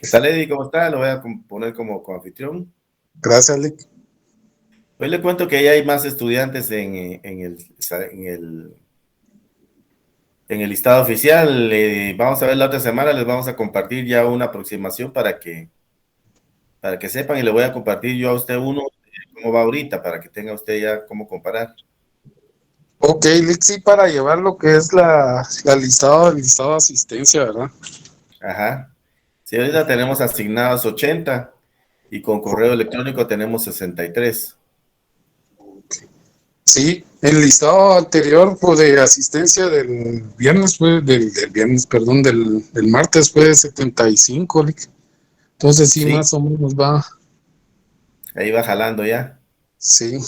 ¿Qué tal, Eddie? ¿Cómo está? Lo voy a poner como anfitrión. Gracias, Lick. Hoy le cuento que ya hay más estudiantes en el listado oficial. Vamos a ver la otra semana, les vamos a compartir ya una aproximación para que sepan, y le voy a compartir yo a usted uno, cómo va ahorita, para que tenga usted ya cómo comparar. Ok, Lick, sí, para llevar lo que es el listado de asistencia, ¿verdad? Ajá. Sí, ahorita tenemos asignados 80 y con correo electrónico tenemos 63. Sí, el listado anterior pues, de asistencia del viernes fue, del viernes, perdón, del martes fue de 75, Lick. Entonces sí, Sí, más o menos va, ahí va jalando ya. sí.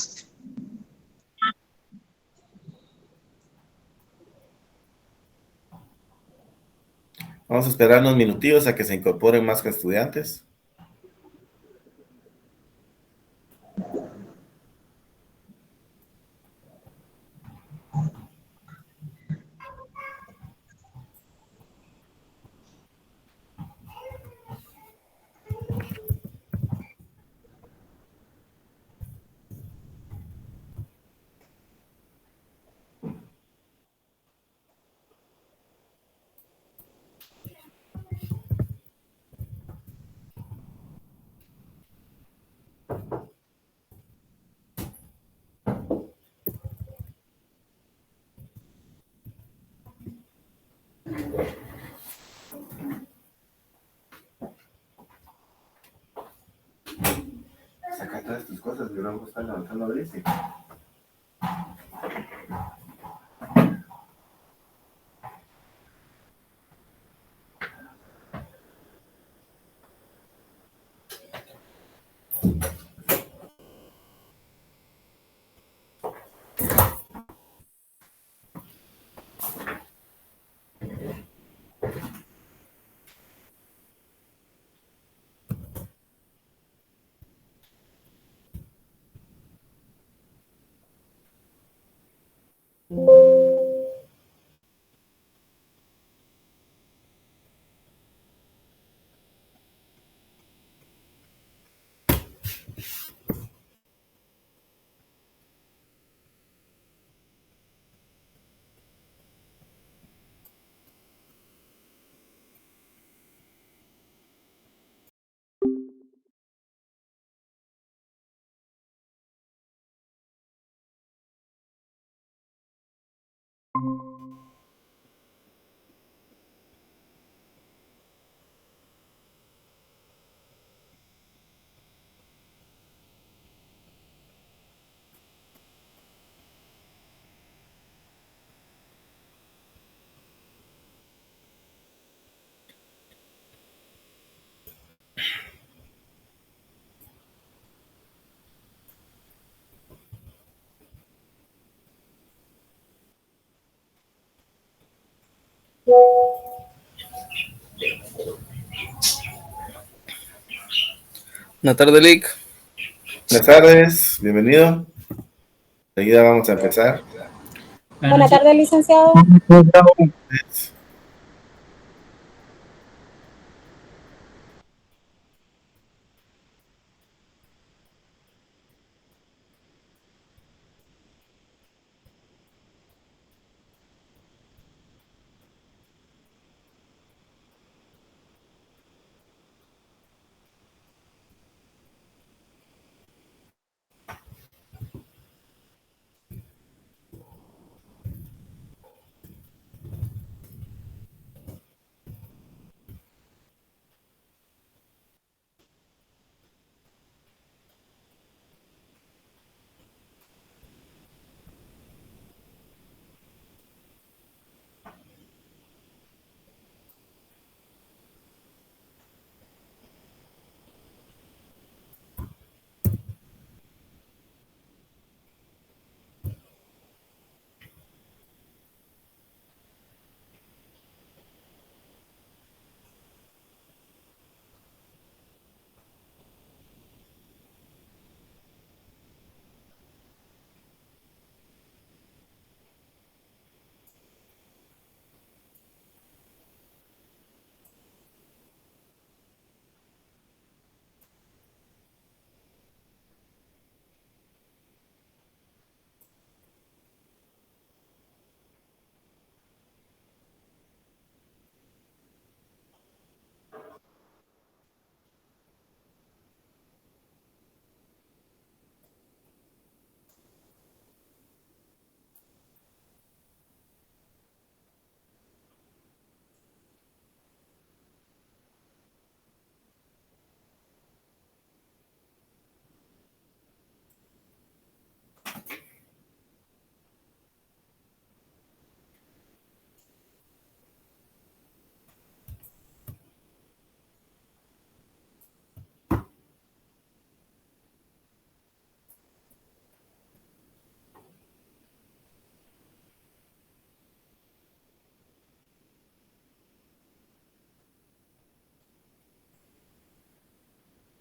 Vamos a esperar unos minutillos a que se incorporen más estudiantes. Saca todas tus cosas, que luego están levantando ahorita. Buenas tardes, Lick. Buenas tardes, bienvenido. Enseguida vamos a empezar. Buenas tardes, licenciado.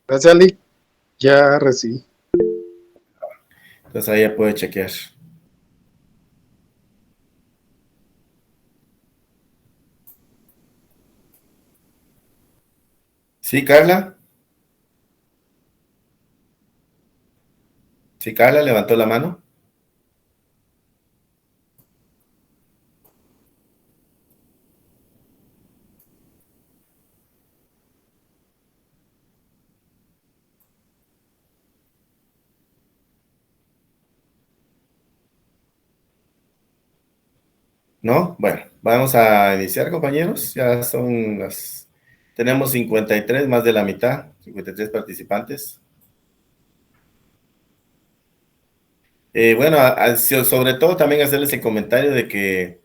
Gracias, Ali. Ya recibí. Entonces ahí ya puede chequear. ¿Sí, Carla? ¿Sí, Carla levantó la mano? ¿No? Bueno, vamos a iniciar, compañeros. Ya son las... Tenemos 53, más de la mitad, 53 participantes. Bueno, sobre todo también hacerles el comentario de que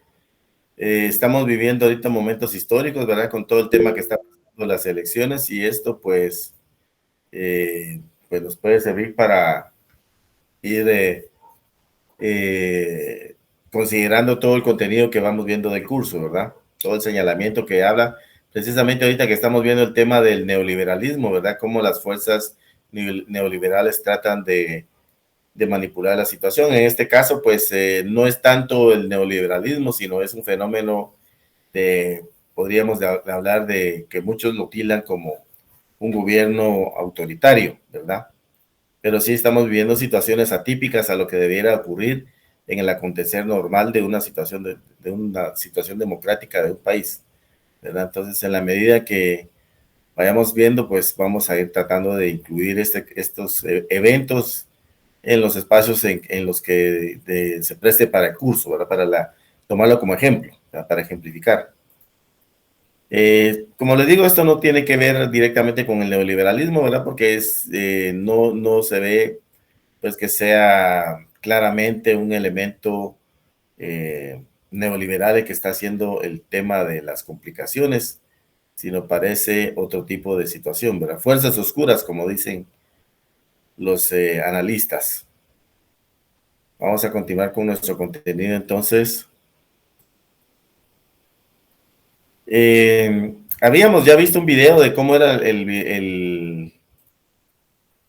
estamos viviendo ahorita momentos históricos, ¿verdad? Con todo el tema que está pasando las elecciones y esto pues, pues nos puede servir para ir considerando todo el contenido que vamos viendo del curso, ¿verdad? Todo el señalamiento que habla, precisamente ahorita que estamos viendo el tema del neoliberalismo, ¿verdad? Cómo las fuerzas neoliberales tratan de manipular la situación. En este caso, pues no es tanto el neoliberalismo, sino es un fenómeno de, podríamos de hablar de que muchos lo tildan como un gobierno autoritario, ¿verdad? Pero sí estamos viviendo situaciones atípicas a lo que debiera ocurrir en el acontecer normal de una situación, de una situación democrática de un país, ¿verdad? Entonces, en la medida que vayamos viendo, pues vamos a ir tratando de incluir estos eventos en los espacios en los que se preste para el curso, ¿verdad? Para tomarlo como ejemplo, ¿verdad? Para ejemplificar. Como les digo, esto no tiene que ver directamente con el neoliberalismo, ¿verdad? Porque no se ve pues que sea claramente un elemento neoliberal el que está haciendo el tema de las complicaciones, sino parece otro tipo de situación, ¿verdad? Fuerzas oscuras, como dicen los analistas. Vamos a continuar con nuestro contenido entonces. Habíamos ya visto un video de cómo era el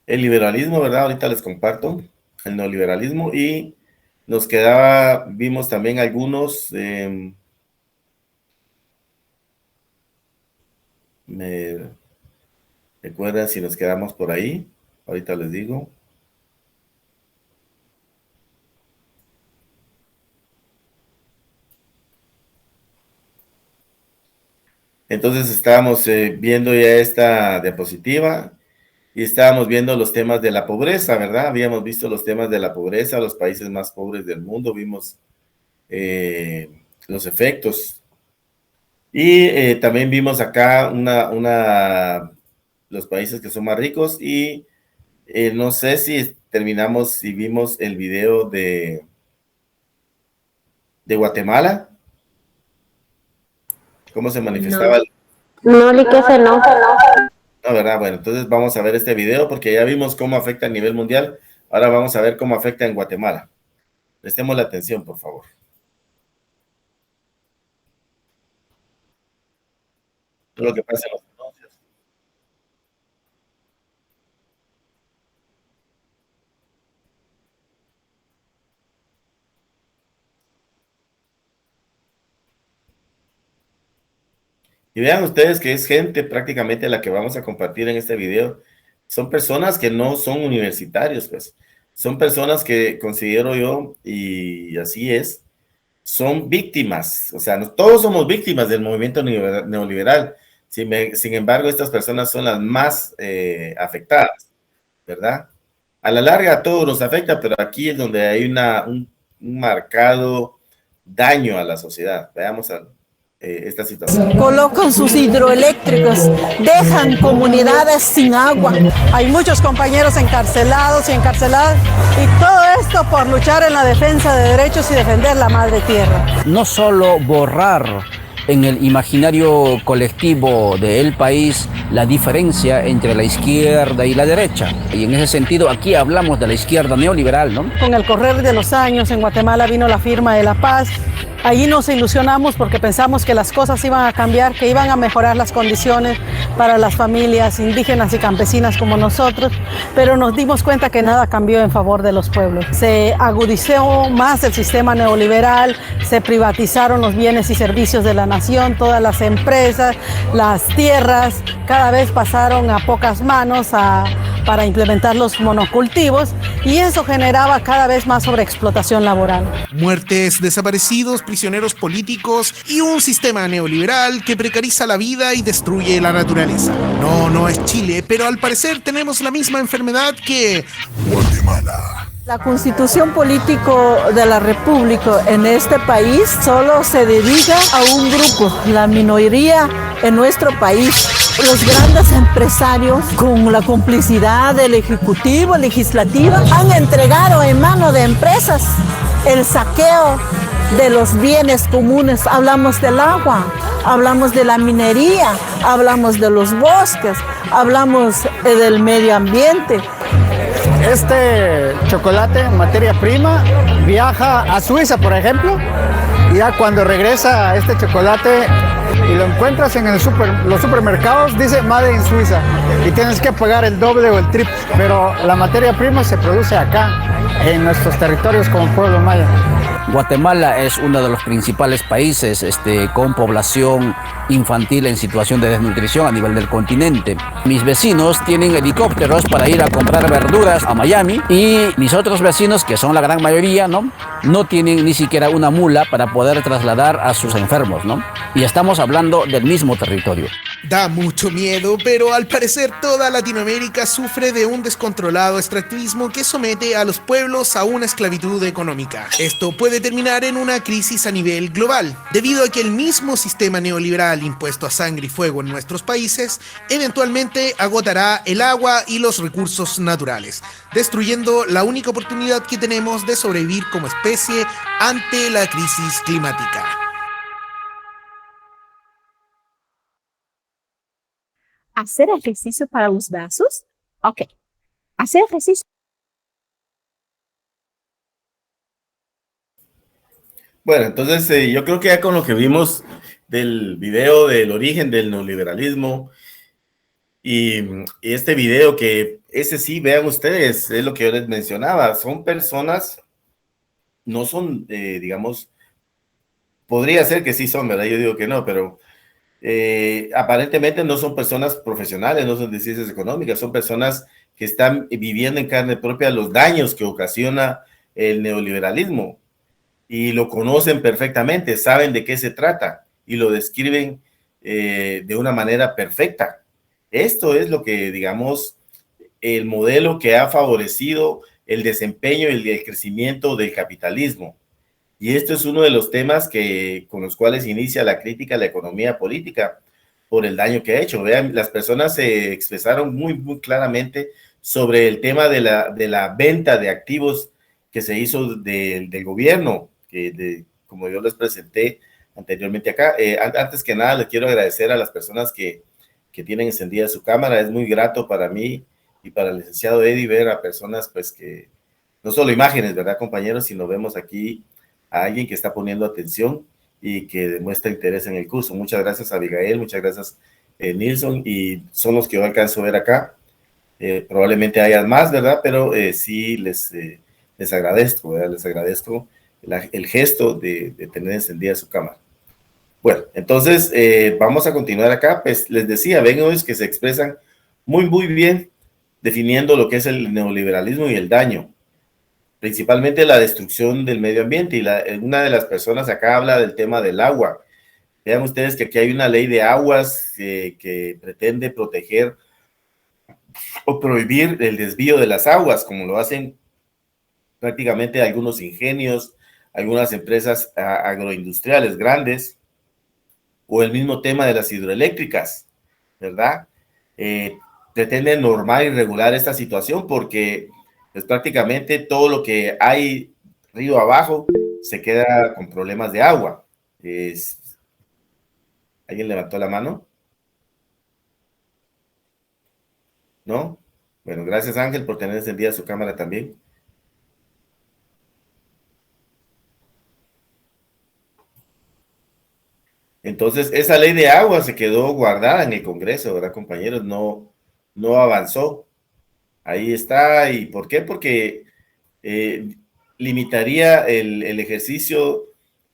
liberalismo, ¿verdad? Ahorita les comparto el neoliberalismo y nos quedaba, vimos también algunos, me recuerdan si nos quedamos por ahí, ahorita les digo. Entonces estábamos viendo ya esta diapositiva y estábamos viendo los temas de la pobreza, ¿verdad? Habíamos visto los temas de la pobreza, los países más pobres del mundo, vimos los efectos. Y también vimos acá los países que son más ricos y no sé si terminamos, si vimos el video de Guatemala, cómo se manifestaba. No, ni que se no. No, ¿verdad? Bueno, entonces vamos a ver este video porque ya vimos cómo afecta a nivel mundial. Ahora vamos a ver cómo afecta en Guatemala. Prestemos la atención, por favor. Todo lo que pasa en los anuncios. Y vean ustedes que es gente prácticamente la que vamos a compartir en este video. Son personas que no son universitarios, pues. Son personas que considero yo, y así es, son víctimas. O sea, todos somos víctimas del movimiento neoliberal. Sin embargo, estas personas son las más afectadas, ¿verdad? A la larga a todos nos afecta, pero aquí es donde hay un marcado daño a la sociedad. Veamos esta situación. Colocan sus hidroeléctricos, dejan comunidades sin agua. Hay muchos compañeros encarcelados y encarceladas, y todo esto por luchar en la defensa de derechos y defender la madre tierra. No solo borrar en el imaginario colectivo del país la diferencia entre la izquierda y la derecha. Y en ese sentido aquí hablamos de la izquierda neoliberal, ¿no? Con el correr de los años en Guatemala vino la firma de la paz, Allí nos ilusionamos porque pensamos que las cosas iban a cambiar, que iban a mejorar las condiciones para las familias indígenas y campesinas como nosotros, pero nos dimos cuenta que nada cambió en favor de los pueblos. Se agudizó más el sistema neoliberal, se privatizaron los bienes y servicios de la nación, todas las empresas, las tierras, cada vez pasaron a pocas manos para implementar los monocultivos y eso generaba cada vez más sobreexplotación laboral. Muertes, desaparecidos, prisioneros políticos y un sistema neoliberal que precariza la vida y destruye la naturaleza. No es Chile, pero al parecer tenemos la misma enfermedad que Guatemala. La constitución político de la República en este país solo se dedica a un grupo, la minoría en nuestro país. Los grandes empresarios, con la complicidad del Ejecutivo, Legislativo, han entregado en manos de empresas el saqueo de los bienes comunes. Hablamos del agua, hablamos de la minería, hablamos de los bosques, hablamos del medio ambiente. Este chocolate, materia prima, viaja a Suiza, por ejemplo, y ya cuando regresa este chocolate y lo encuentras en los supermercados, dice Made in Suiza, y tienes que pagar el doble o el triple, pero la materia prima se produce acá, en nuestros territorios como pueblo maya. Guatemala es uno de los principales países con población infantil en situación de desnutrición a nivel del continente. Mis vecinos tienen helicópteros para ir a comprar verduras a Miami y mis otros vecinos, que son la gran mayoría, no tienen ni siquiera una mula para poder trasladar a sus enfermos, Y estamos hablando del mismo territorio. Da mucho miedo, pero al parecer toda Latinoamérica sufre de un descontrolado extractivismo que somete a los pueblos a una esclavitud económica. Esto puede terminar en una crisis a nivel global, debido a que el mismo sistema neoliberal impuesto a sangre y fuego en nuestros países eventualmente agotará el agua y los recursos naturales, destruyendo la única oportunidad que tenemos de sobrevivir como especie ante la crisis climática. ¿Hacer ejercicio para los brazos? Ok. Hacer ejercicio. Bueno, entonces yo creo que ya con lo que vimos del video del origen del neoliberalismo y este video que ese sí, vean ustedes, es lo que yo les mencionaba, son personas, no son, digamos, podría ser que sí son, ¿verdad? Yo digo que no, pero aparentemente no son personas profesionales, no son de ciencias económicas, son personas que están viviendo en carne propia los daños que ocasiona el neoliberalismo y lo conocen perfectamente, saben de qué se trata y lo describen de una manera perfecta. Esto es lo que, digamos, el modelo que ha favorecido el desempeño y el crecimiento del capitalismo. Y esto es uno de los temas con los cuales inicia la crítica a la economía política por el daño que ha hecho. Vean, las personas se expresaron muy, muy claramente sobre el tema de la venta de activos que se hizo del gobierno, como yo les presenté anteriormente acá. Antes que nada, les quiero agradecer a las personas que tienen encendida su cámara. Es muy grato para mí y para el licenciado Eddie ver a personas, pues, que no solo imágenes, ¿verdad, compañeros? Sino vemos aquí a alguien que está poniendo atención y que demuestra interés en el curso. Muchas gracias, Abigail, muchas gracias, Nilson, y son los que yo alcanzo a ver acá. Probablemente haya más, ¿verdad? Pero sí les agradezco, ¿verdad? Les agradezco el gesto de tener encendida su cámara. Bueno, entonces vamos a continuar acá. Pues les decía, ven hoy que se expresan muy, muy bien definiendo lo que es el neoliberalismo y el daño, principalmente la destrucción del medio ambiente. Y una de las personas acá habla del tema del agua. Vean ustedes que aquí hay una ley de aguas que pretende proteger o prohibir el desvío de las aguas, como lo hacen prácticamente algunos ingenios, algunas empresas agroindustriales grandes, o el mismo tema de las hidroeléctricas, ¿verdad? Pretenden normar y regular esta situación porque pues, prácticamente todo lo que hay río abajo se queda con problemas de agua. ¿Alguien levantó la mano? ¿No? Bueno, gracias Ángel por tener encendida su cámara también. Entonces, esa ley de agua se quedó guardada en el Congreso, ¿verdad, compañeros? No avanzó. Ahí está. ¿Y por qué? Porque limitaría el ejercicio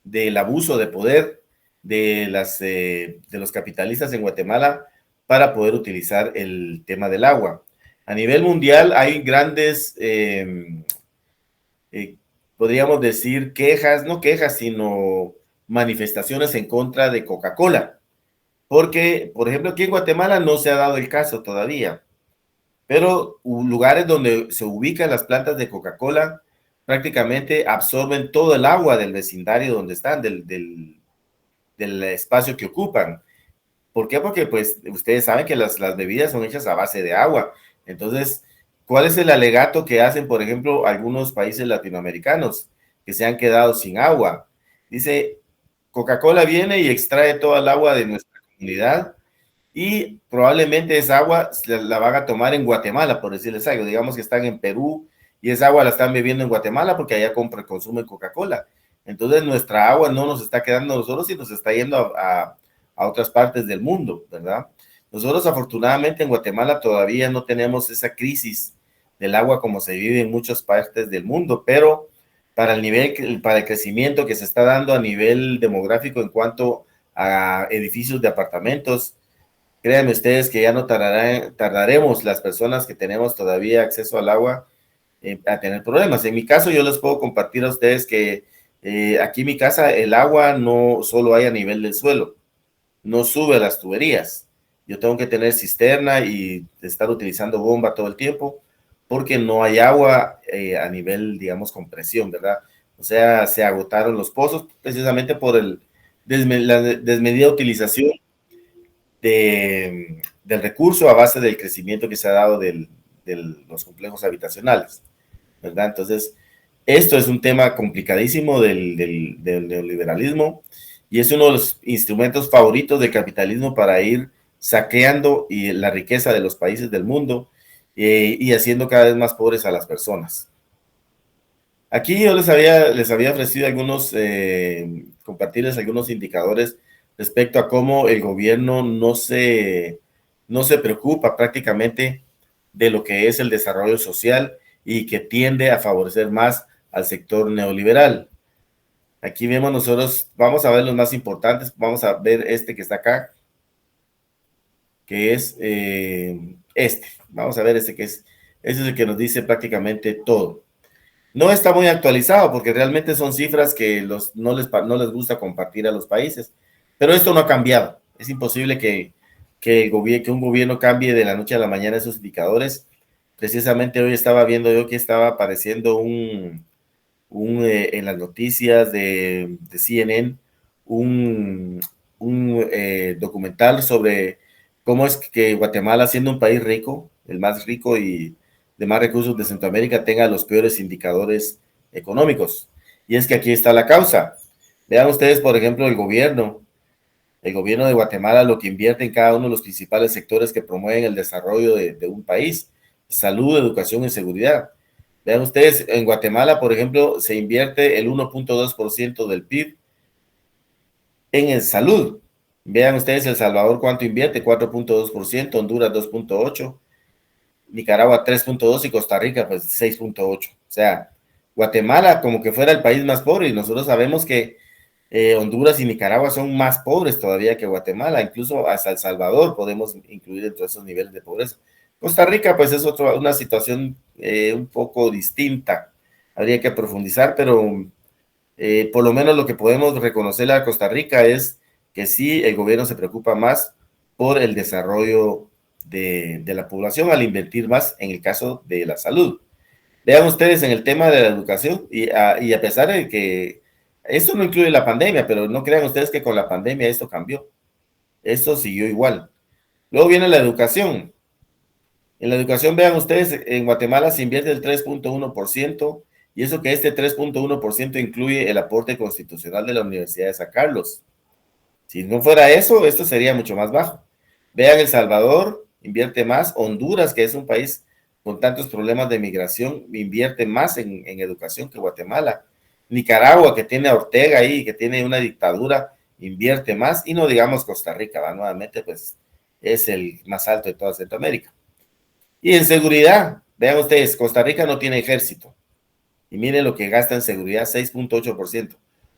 del abuso de poder de los capitalistas en Guatemala para poder utilizar el tema del agua. A nivel mundial hay grandes, podríamos decir, no quejas, sino manifestaciones en contra de Coca-Cola. Porque, por ejemplo, aquí en Guatemala no se ha dado el caso todavía, pero lugares donde se ubican las plantas de Coca-Cola prácticamente absorben todo el agua del vecindario donde están, del espacio que ocupan. ¿Por qué? Porque pues ustedes saben que las bebidas son hechas a base de agua. Entonces, ¿cuál es el alegato que hacen, por ejemplo, algunos países latinoamericanos que se han quedado sin agua? Dice, Coca-Cola viene y extrae toda el agua de nuestra comunidad y probablemente esa agua la van a tomar en Guatemala, por decirles algo. Digamos que están en Perú y esa agua la están bebiendo en Guatemala porque allá consumen Coca-Cola. Entonces nuestra agua no nos está quedando a nosotros y nos está yendo a otras partes del mundo, ¿verdad? Nosotros afortunadamente en Guatemala todavía no tenemos esa crisis del agua como se vive en muchas partes del mundo, pero para el crecimiento que se está dando a nivel demográfico en cuanto a edificios de apartamentos, créanme ustedes que ya no tardaremos las personas que tenemos todavía acceso al agua a tener problemas. En mi caso, yo les puedo compartir a ustedes que aquí en mi casa el agua no solo hay a nivel del suelo, no sube a las tuberías. Yo tengo que tener cisterna y estar utilizando bomba todo el tiempo porque no hay agua a nivel, digamos, con presión, ¿verdad? O sea, se agotaron los pozos precisamente por la desmedida utilización del recurso a base del crecimiento que se ha dado de los complejos habitacionales, ¿verdad? Entonces, esto es un tema complicadísimo del neoliberalismo y es uno de los instrumentos favoritos del capitalismo para ir saqueando la riqueza de los países del mundo y haciendo cada vez más pobres a las personas. Aquí yo les había ofrecido compartirles algunos indicadores respecto a cómo el gobierno no se preocupa prácticamente de lo que es el desarrollo social y que tiende a favorecer más al sector neoliberal. Aquí vemos nosotros, vamos a ver los más importantes, vamos a ver este que está acá, que es vamos a ver este ese es el que nos dice prácticamente todo. No está muy actualizado porque realmente son cifras que no les gusta compartir a los países, pero esto no ha cambiado. Es imposible que un gobierno cambie de la noche a la mañana esos indicadores. Precisamente hoy estaba viendo yo que estaba apareciendo en las noticias de CNN un documental sobre cómo es que Guatemala, siendo un país rico, el más rico y de más recursos de Centroamérica, tenga los peores indicadores económicos. Y es que aquí está la causa. Vean ustedes, por ejemplo, el gobierno de Guatemala, lo que invierte en cada uno de los principales sectores que promueven el desarrollo de un país: salud, educación y seguridad. Vean ustedes, en Guatemala, por ejemplo, se invierte el 1.2% del PIB en salud. Vean ustedes El Salvador cuánto invierte: 4.2%, Honduras 2.8%, Nicaragua 3.2% y Costa Rica pues 6.8%. O sea, Guatemala como que fuera el país más pobre, y nosotros sabemos que Honduras y Nicaragua son más pobres todavía que Guatemala, incluso hasta El Salvador podemos incluir entre esos niveles de pobreza. Costa Rica pues es una situación un poco distinta, habría que profundizar, pero por lo menos lo que podemos reconocerle a Costa Rica es que sí, el gobierno se preocupa más por el desarrollo de la población al invertir más en el caso de la salud. Vean ustedes en el tema de la educación, y a pesar de que esto no incluye la pandemia, pero no crean ustedes que con la pandemia esto cambió. Esto siguió igual. Luego viene la educación. En la educación, vean ustedes, en Guatemala se invierte el 3.1%, y eso que este 3.1% incluye el aporte constitucional de la Universidad de San Carlos. Si no fuera eso, esto sería mucho más bajo. Vean El Salvador, invierte más. Honduras, que es un país con tantos problemas de migración, invierte más en educación que Guatemala. Nicaragua, que tiene a Ortega ahí, que tiene una dictadura, invierte más, y no digamos Costa Rica, ¿va? Nuevamente, pues es el más alto de toda Centroamérica. Y en seguridad, vean ustedes, Costa Rica no tiene ejército, y miren lo que gasta en seguridad, 6.8%.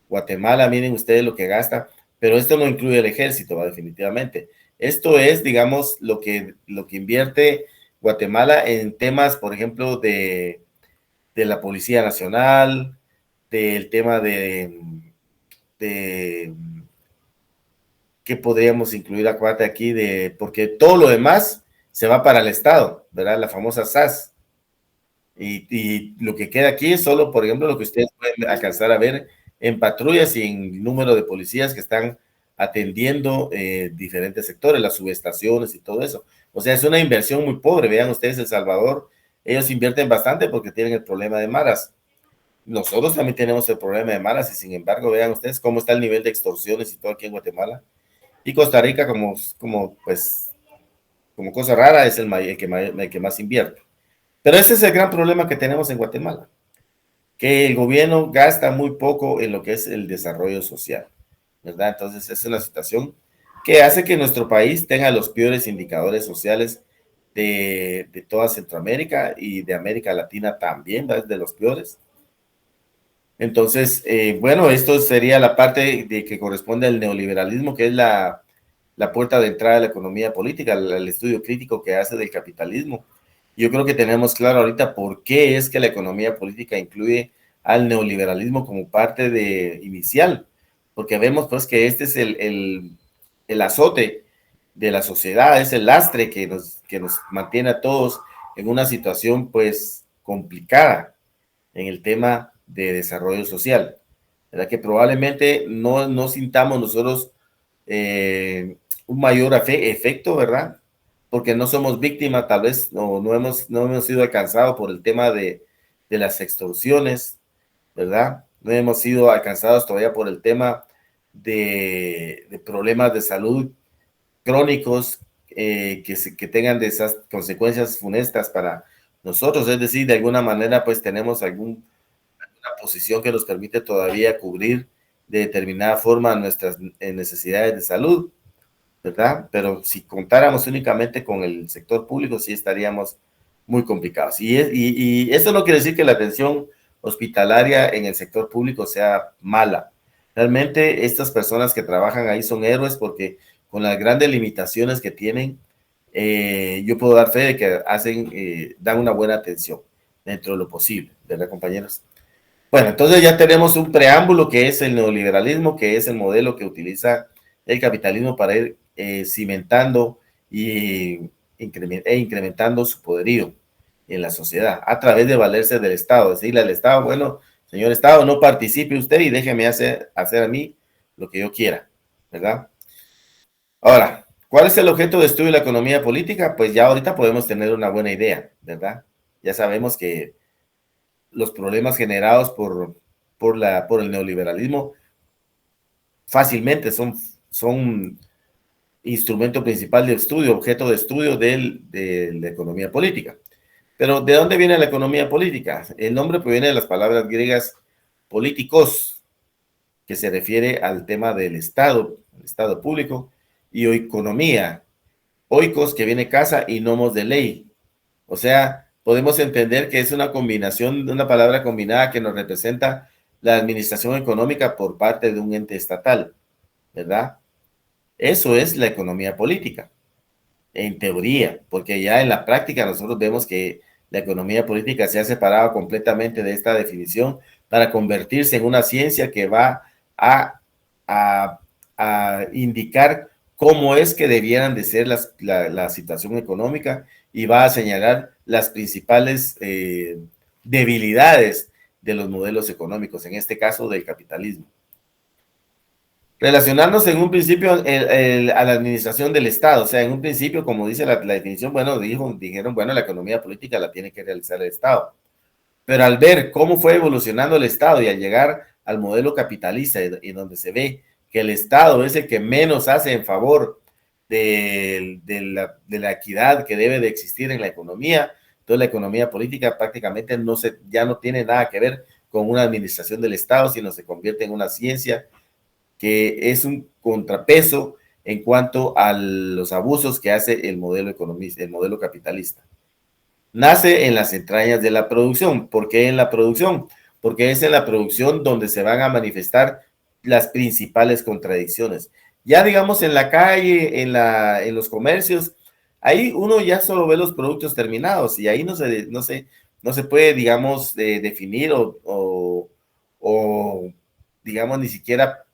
Guatemala, miren ustedes lo que gasta, pero esto no incluye el ejército, ¿va? Definitivamente. Esto es, digamos, lo que invierte Guatemala en temas, por ejemplo, de la Policía Nacional, del tema de ¿qué podríamos incluir aparte aquí? Porque todo lo demás se va para el Estado, ¿verdad? La famosa SAS. Y lo que queda aquí es solo, por ejemplo, lo que ustedes pueden alcanzar a ver en patrullas y en número de policías que están atendiendo diferentes sectores, las subestaciones y todo eso. O sea, es una inversión muy pobre. Vean ustedes El Salvador, ellos invierten bastante porque tienen el problema de maras. Nosotros también tenemos el problema de maras y sin embargo, vean ustedes cómo está el nivel de extorsiones y todo aquí en Guatemala. Y Costa Rica, como cosa rara, es el que más invierte. Pero ese es el gran problema que tenemos en Guatemala, que el gobierno gasta muy poco en lo que es el desarrollo social, ¿verdad? Entonces es una situación que hace que nuestro país tenga los peores indicadores sociales de toda Centroamérica y de América Latina también, ¿verdad? De los peores. Entonces, bueno, esto sería la parte de que corresponde al neoliberalismo, que es la puerta de entrada de la economía política, el estudio crítico que hace del capitalismo. Yo creo que tenemos claro ahorita por qué es que la economía política incluye al neoliberalismo como parte inicial, porque vemos pues que este es el azote de la sociedad, es el lastre que nos mantiene a todos en una situación pues complicada en el tema de desarrollo social, ¿verdad? Que probablemente no sintamos nosotros un mayor efecto, ¿verdad? Porque no somos víctimas, tal vez no hemos sido alcanzados por el tema de las extorsiones, ¿verdad? No hemos sido alcanzados todavía por el tema de problemas de salud crónicos que tengan de esas consecuencias funestas para nosotros, es decir, de alguna manera pues tenemos alguna posición que nos permite todavía cubrir de determinada forma nuestras necesidades de salud, ¿verdad? Pero si contáramos únicamente con el sector público, sí estaríamos muy complicados. Y eso no quiere decir que la atención hospitalaria en el sector público sea mala. Realmente estas personas que trabajan ahí son héroes porque con las grandes limitaciones que tienen, yo puedo dar fe de que dan una buena atención dentro de lo posible, ¿verdad, compañeros? Bueno, entonces ya tenemos un preámbulo que es el neoliberalismo, que es el modelo que utiliza el capitalismo para ir cimentando e incrementando su poderío en la sociedad a través de valerse del Estado, decirle al Estado, bueno, señor Estado, no participe usted y déjeme hacer a mí lo que yo quiera, ¿verdad? Ahora, ¿cuál es el objeto de estudio de la economía política? Pues ya ahorita podemos tener una buena idea, ¿verdad? Ya sabemos que los problemas generados por el neoliberalismo fácilmente son instrumento principal de estudio, objeto de estudio de la economía política. Pero ¿de dónde viene la economía política? El nombre proviene de las palabras griegas políticos, que se refiere al tema del Estado, el Estado público, y oikonomía, oikos, que viene casa, y nomos de ley. O sea, podemos entender que es una combinación, una palabra combinada que nos representa la administración económica por parte de un ente estatal, ¿verdad? Eso es la economía política, en teoría, porque ya en la práctica nosotros vemos que la economía política se ha separado completamente de esta definición para convertirse en una ciencia que va a indicar cómo es que debieran de ser la situación económica y va a señalar las principales debilidades de los modelos económicos, en este caso del capitalismo. Relacionarnos en un principio a la administración del Estado, o sea, en un principio, como dice la definición, bueno, dijeron, bueno, la economía política la tiene que realizar el Estado. Pero al ver cómo fue evolucionando el Estado y al llegar al modelo capitalista, en donde se ve que el Estado es el que menos hace en favor de la equidad que debe de existir en la economía, entonces la economía política prácticamente ya no tiene nada que ver con una administración del Estado, sino se convierte en una ciencia que es un contrapeso en cuanto a los abusos que hace el modelo economista, el modelo capitalista. Nace en las entrañas de la producción. ¿Por qué en la producción? Porque es en la producción donde se van a manifestar las principales contradicciones. Ya digamos en la calle, en los comercios, ahí uno ya solo ve los productos terminados y ahí no se puede, digamos, definir o, digamos, ni siquiera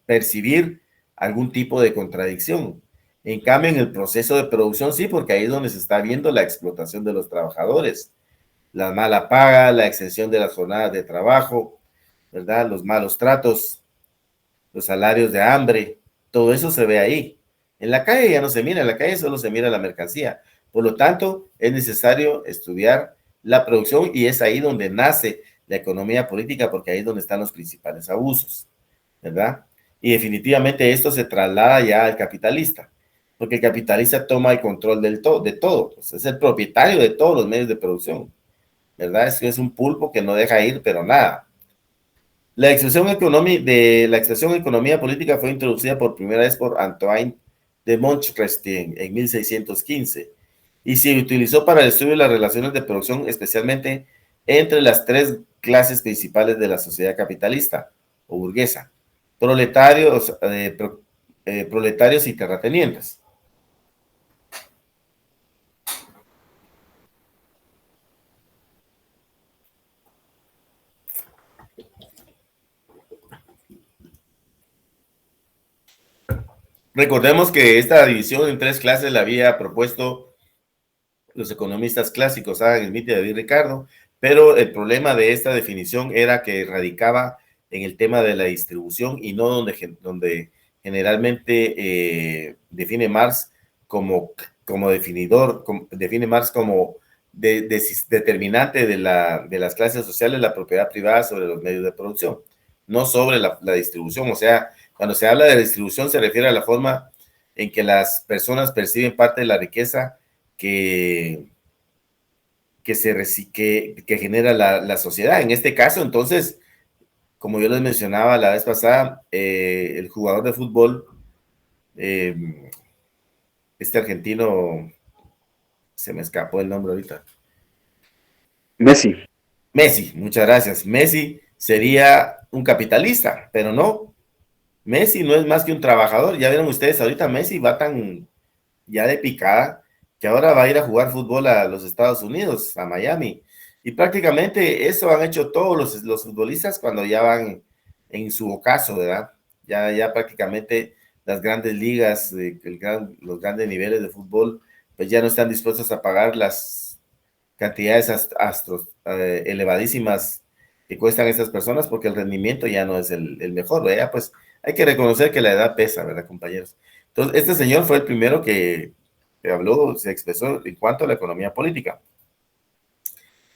percibir algún tipo de contradicción. En cambio, en el proceso de producción sí, porque ahí es donde se está viendo la explotación de los trabajadores, la mala paga, la extensión de las jornadas de trabajo, ¿verdad? Los malos tratos, los salarios de hambre, todo eso se ve ahí. En la calle ya no se mira, en la calle solo se mira la mercancía. Por lo tanto, es necesario estudiar la producción y es ahí donde nace la economía política, porque ahí es donde están los principales abusos, ¿verdad? Y definitivamente esto se traslada ya al capitalista, porque el capitalista toma el control de todo, pues es el propietario de todos los medios de producción, ¿verdad? Es un pulpo que no deja ir, pero nada. La expresión economía política fue introducida por primera vez por Antoine de Montchrestien en 1615 y se utilizó para el estudio de las relaciones de producción, especialmente entre las tres clases principales de la sociedad capitalista o burguesa: proletarios, proletarios y terratenientes. Recordemos que esta división en tres clases la había propuesto los economistas clásicos, Adam Smith y David Ricardo, pero el problema de esta definición era que radicaba en el tema de la distribución y no donde generalmente define Marx como definidor, define Marx como determinante de las clases sociales, la propiedad privada sobre los medios de producción, no sobre la distribución. O sea, cuando se habla de distribución se refiere a la forma en que las personas perciben parte de la riqueza que genera la sociedad. En este caso, entonces, como yo les mencionaba la vez pasada, el jugador de fútbol, este argentino, se me escapó el nombre ahorita. Messi, muchas gracias. Messi sería un capitalista, pero no. Messi no es más que un trabajador. Ya vieron ustedes, ahorita Messi va tan ya de picada que ahora va a ir a jugar fútbol a los Estados Unidos, a Miami. Y prácticamente eso han hecho todos los futbolistas cuando ya van en su ocaso, ¿verdad? Ya prácticamente las grandes ligas, los grandes niveles de fútbol, pues ya no están dispuestos a pagar las cantidades elevadísimas que cuestan estas personas porque el rendimiento ya no es el mejor, ¿verdad? Pues hay que reconocer que la edad pesa, ¿verdad, compañeros? Entonces, este señor fue el primero que habló, se expresó en cuanto a la economía política.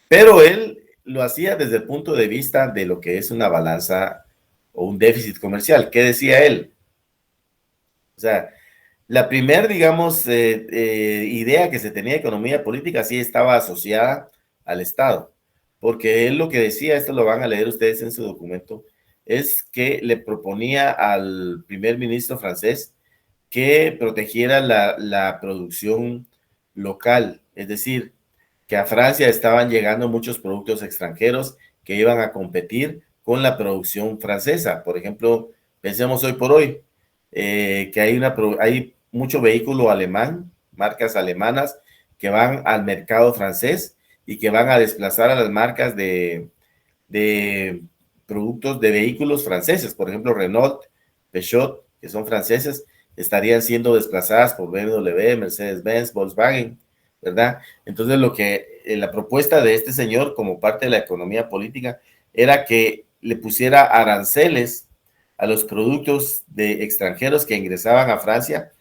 Pero él lo hacía desde el punto de vista de lo que es una balanza o un déficit comercial. ¿Qué decía él? O sea, la primera, digamos, idea que se tenía de economía política sí estaba asociada al Estado, porque él lo que decía, esto lo van a leer ustedes en su documento, es que le proponía al primer ministro francés que protegiera la producción local, es decir, que a Francia estaban llegando muchos productos extranjeros que iban a competir con la producción francesa. Por ejemplo, pensemos hoy por hoy que hay mucho vehículo alemán, marcas alemanas, que van al mercado francés y que van a desplazar a las marcas de productos de vehículos franceses. Por ejemplo, Renault, Peugeot, que son franceses, estarían siendo desplazadas por BMW, Mercedes-Benz, Volkswagen, ¿verdad? Entonces, la propuesta de este señor como parte de la economía política era que le pusiera aranceles a los productos de extranjeros que ingresaban a Francia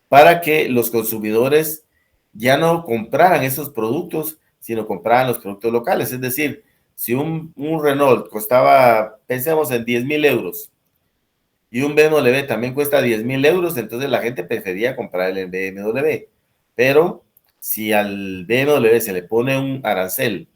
para que los consumidores ya no compraran esos productos, sino compraran los productos locales. Es decir, si un Renault costaba, pensemos en 10,000 euros, y un BMW también cuesta 10,000 euros, entonces la gente prefería comprar el BMW. Pero si al BMW se le pone un arancel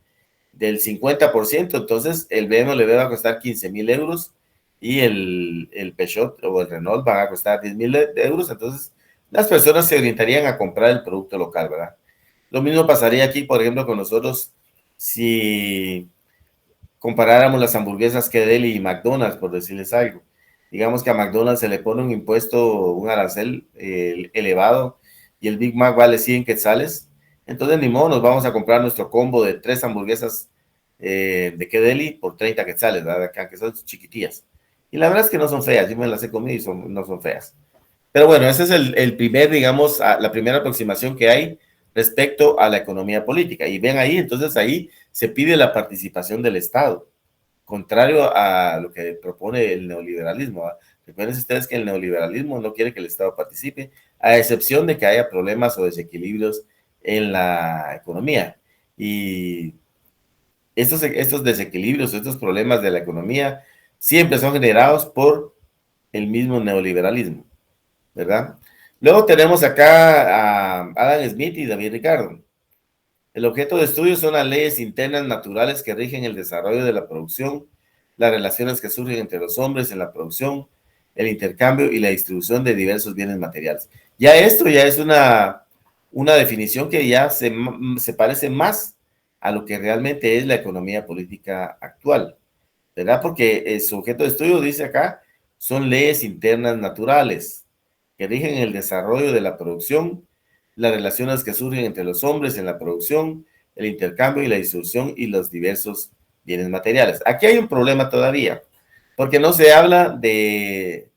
del 50%, entonces el BMW va a costar 15,000 euros y el Peugeot o el Renault van a costar 10.000 euros, entonces las personas se orientarían a comprar el producto local, ¿verdad? Lo mismo pasaría aquí, por ejemplo, con nosotros, si comparáramos las hamburguesas KDL y McDonald's, por decirles algo. Digamos que a McDonald's se le pone un impuesto, un arancel elevado, y el Big Mac vale 100 quetzales. Entonces, ni modo, nos vamos a comprar nuestro combo de 3 hamburguesas de KDL por 30 quetzales, ¿verdad? Que son chiquitillas. Y la verdad es que no son feas, yo me las he comido y no son feas. Pero bueno, ese es el primer, digamos, la primera aproximación que hay respecto a la economía política. Y ven ahí, entonces ahí se pide la participación del Estado, contrario a lo que propone el neoliberalismo. Recuerden ustedes que el neoliberalismo no quiere que el Estado participe, a excepción de que haya problemas o desequilibrios en la economía. Y estos desequilibrios, estos problemas de la economía, siempre son generados por el mismo neoliberalismo, ¿verdad? Luego tenemos acá a Adam Smith y David Ricardo. El objeto de estudio son las leyes internas naturales que rigen el desarrollo de la producción, las relaciones que surgen entre los hombres en la producción, el intercambio y la distribución de diversos bienes materiales. Ya esto ya es una definición que ya se parece más a lo que realmente es la economía política actual, ¿verdad? Porque su objeto de estudio, dice acá, son leyes internas naturales que rigen el desarrollo de la producción, las relaciones que surgen entre los hombres en la producción, el intercambio y la distribución y los diversos bienes materiales. Aquí hay un problema todavía, porque no se habla de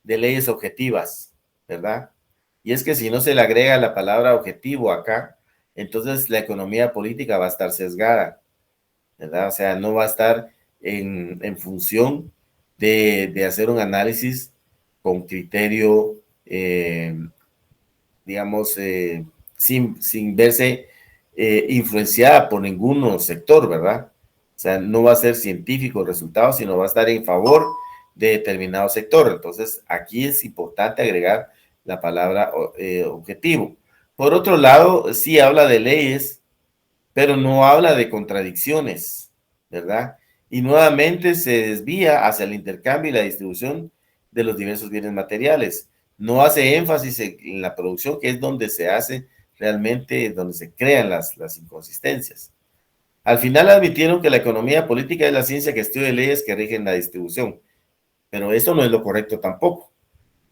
leyes objetivas, ¿verdad? Y es que si no se le agrega la palabra objetivo acá, entonces la economía política va a estar sesgada, ¿verdad? O sea, no va a estar en función de hacer un análisis con criterio, digamos, sin verse influenciada por ningún sector, ¿verdad? O sea, no va a ser científico el resultado, sino va a estar en favor de determinado sector. Entonces, aquí es importante agregar la palabra objetivo. Por otro lado, sí habla de leyes, pero no habla de contradicciones, ¿verdad? Y nuevamente se desvía hacia el intercambio y la distribución de los diversos bienes materiales. No hace énfasis en la producción, que es donde se hace realmente, donde se crean las inconsistencias. Al final admitieron que la economía política es la ciencia que estudia leyes que rigen la distribución, pero eso no es lo correcto tampoco,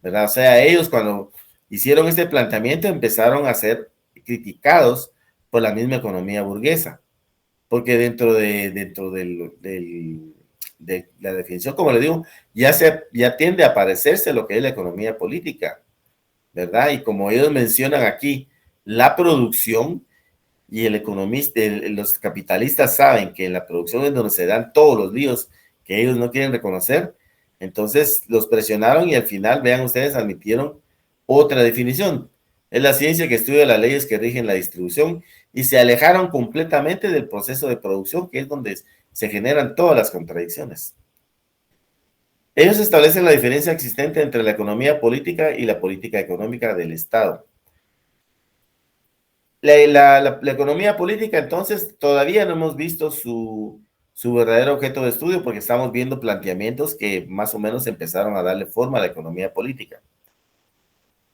¿verdad? O sea, ellos cuando hicieron este planteamiento empezaron a ser criticados por la misma economía burguesa, porque dentro de la definición, como le digo, ya tiende a parecerse lo que es la economía política, ¿verdad? Y como ellos mencionan aquí, la producción y el economista, los capitalistas saben que en la producción es donde se dan todos los líos que ellos no quieren reconocer, entonces los presionaron y al final, vean ustedes, admitieron otra definición. Es la ciencia que estudia las leyes que rigen la distribución y se alejaron completamente del proceso de producción, que es donde se generan todas las contradicciones. Ellos establecen la diferencia existente entre la economía política y la política económica del Estado. La economía política, entonces, todavía no hemos visto su verdadero objeto de estudio porque estamos viendo planteamientos que más o menos empezaron a darle forma a la economía política.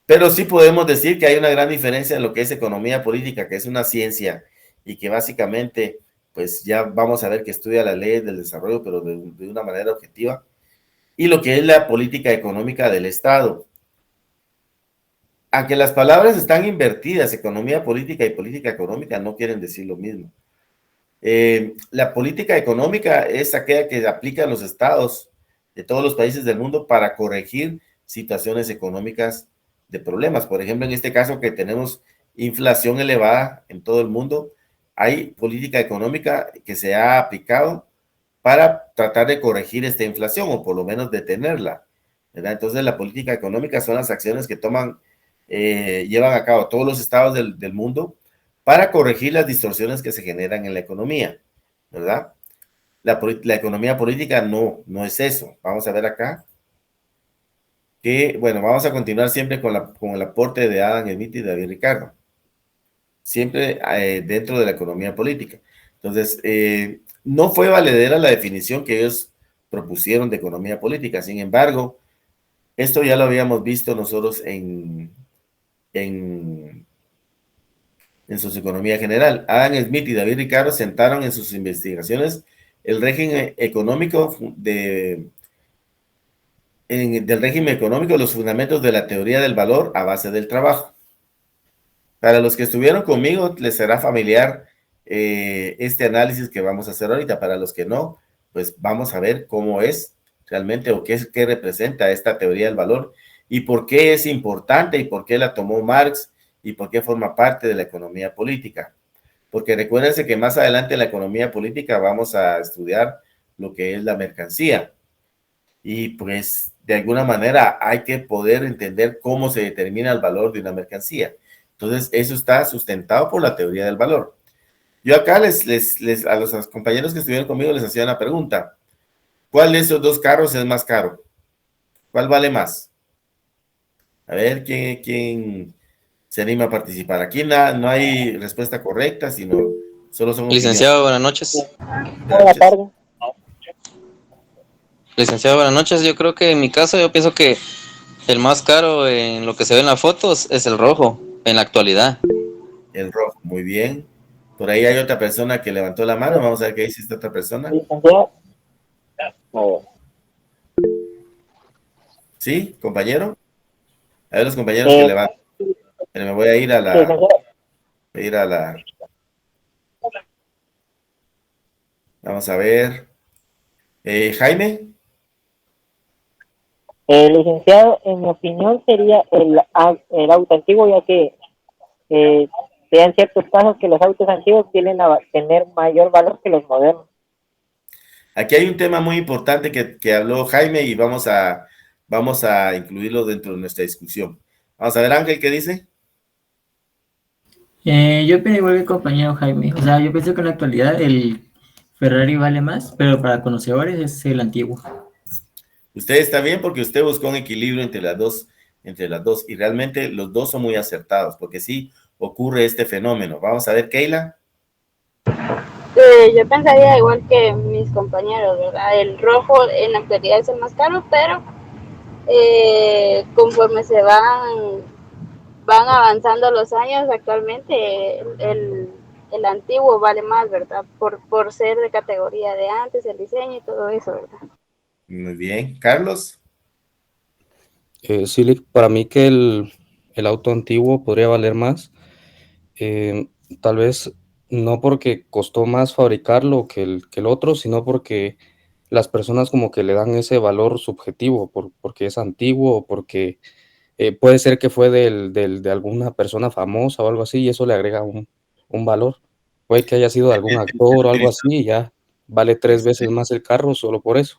Pero sí podemos decir que hay una gran diferencia en lo que es economía política, que es una ciencia y que básicamente, pues ya vamos a ver que estudia las leyes del desarrollo, pero de una manera objetiva, y lo que es la política económica del Estado. Aunque las palabras están invertidas, economía política y política económica no quieren decir lo mismo. La política económica es aquella que aplican los estados de todos los países del mundo para corregir situaciones económicas de problemas. Por ejemplo, en este caso que tenemos inflación elevada en todo el mundo, hay política económica que se ha aplicado para tratar de corregir esta inflación o por lo menos detenerla, ¿verdad? Entonces la política económica son las acciones que llevan a cabo todos los estados del mundo para corregir las distorsiones que se generan en la economía, ¿verdad? La economía política no es eso. Vamos a ver acá que, bueno, vamos a continuar siempre con el aporte de Adam Smith y David Ricardo, siempre dentro de la economía política. Entonces, no fue valedera la definición que ellos propusieron de economía política. Sin embargo, esto ya lo habíamos visto nosotros en socioeconomía general. Adam Smith y David Ricardo sentaron en sus investigaciones el régimen económico del régimen económico, los fundamentos de la teoría del valor a base del trabajo. Para los que estuvieron conmigo, les será familiar este análisis que vamos a hacer ahorita. Para los que no, pues vamos a ver cómo es realmente o qué representa esta teoría del valor y por qué es importante y por qué la tomó Marx y por qué forma parte de la economía política. Porque recuérdense que más adelante en la economía política vamos a estudiar lo que es la mercancía. Y pues de alguna manera hay que poder entender cómo se determina el valor de una mercancía. Entonces eso está sustentado por la teoría del valor. Yo acá a los compañeros que estuvieron conmigo les hacía una pregunta. ¿Cuál de esos dos carros es más caro? ¿Cuál vale más? A ver, ¿quién se anima a participar? Aquí no hay respuesta correcta, sino solo son Licenciado, buenas noches. Buenas tardes. Licenciado, buenas noches. Yo creo que en mi caso, yo pienso que el más caro en lo que se ve en las fotos es el rojo, en la actualidad. El rojo, muy bien. Por ahí hay otra persona que levantó la mano. Vamos a ver qué dice esta otra persona. ¿Sí, compañero? A ver los compañeros que levantan. Pero me voy a ir a la... Vamos a ver. Jaime. Licenciado, en mi opinión sería el auto antiguo, ya que sean ciertos casos que los autos antiguos tienden a tener mayor valor que los modernos. Aquí hay un tema muy importante que habló Jaime y vamos a incluirlo dentro de nuestra discusión. Vamos a ver, Ángel, ¿qué dice? Yo opino igual que el compañero Jaime. O sea, yo pienso que en la actualidad el Ferrari vale más, pero para conocedores es el antiguo. Usted está bien porque usted buscó un equilibrio entre las dos, y realmente los dos son muy acertados, porque sí ocurre este fenómeno. Vamos a ver, Keila. Yo pensaría igual que mis compañeros, ¿verdad? El rojo en la actualidad es el más caro, pero conforme se van avanzando los años, actualmente el antiguo vale más, ¿verdad? Por ser de categoría de antes, el diseño y todo eso, ¿verdad? Muy bien. Carlos. Sí, para mí que el auto antiguo podría valer más. Tal vez no porque costó más fabricarlo que el otro, sino porque las personas como que le dan ese valor subjetivo, porque es antiguo o porque puede ser que fue de alguna persona famosa o algo así, y eso le agrega un valor. Puede que haya sido de algún actor o algo así, y ya vale 3 veces más el carro solo por eso.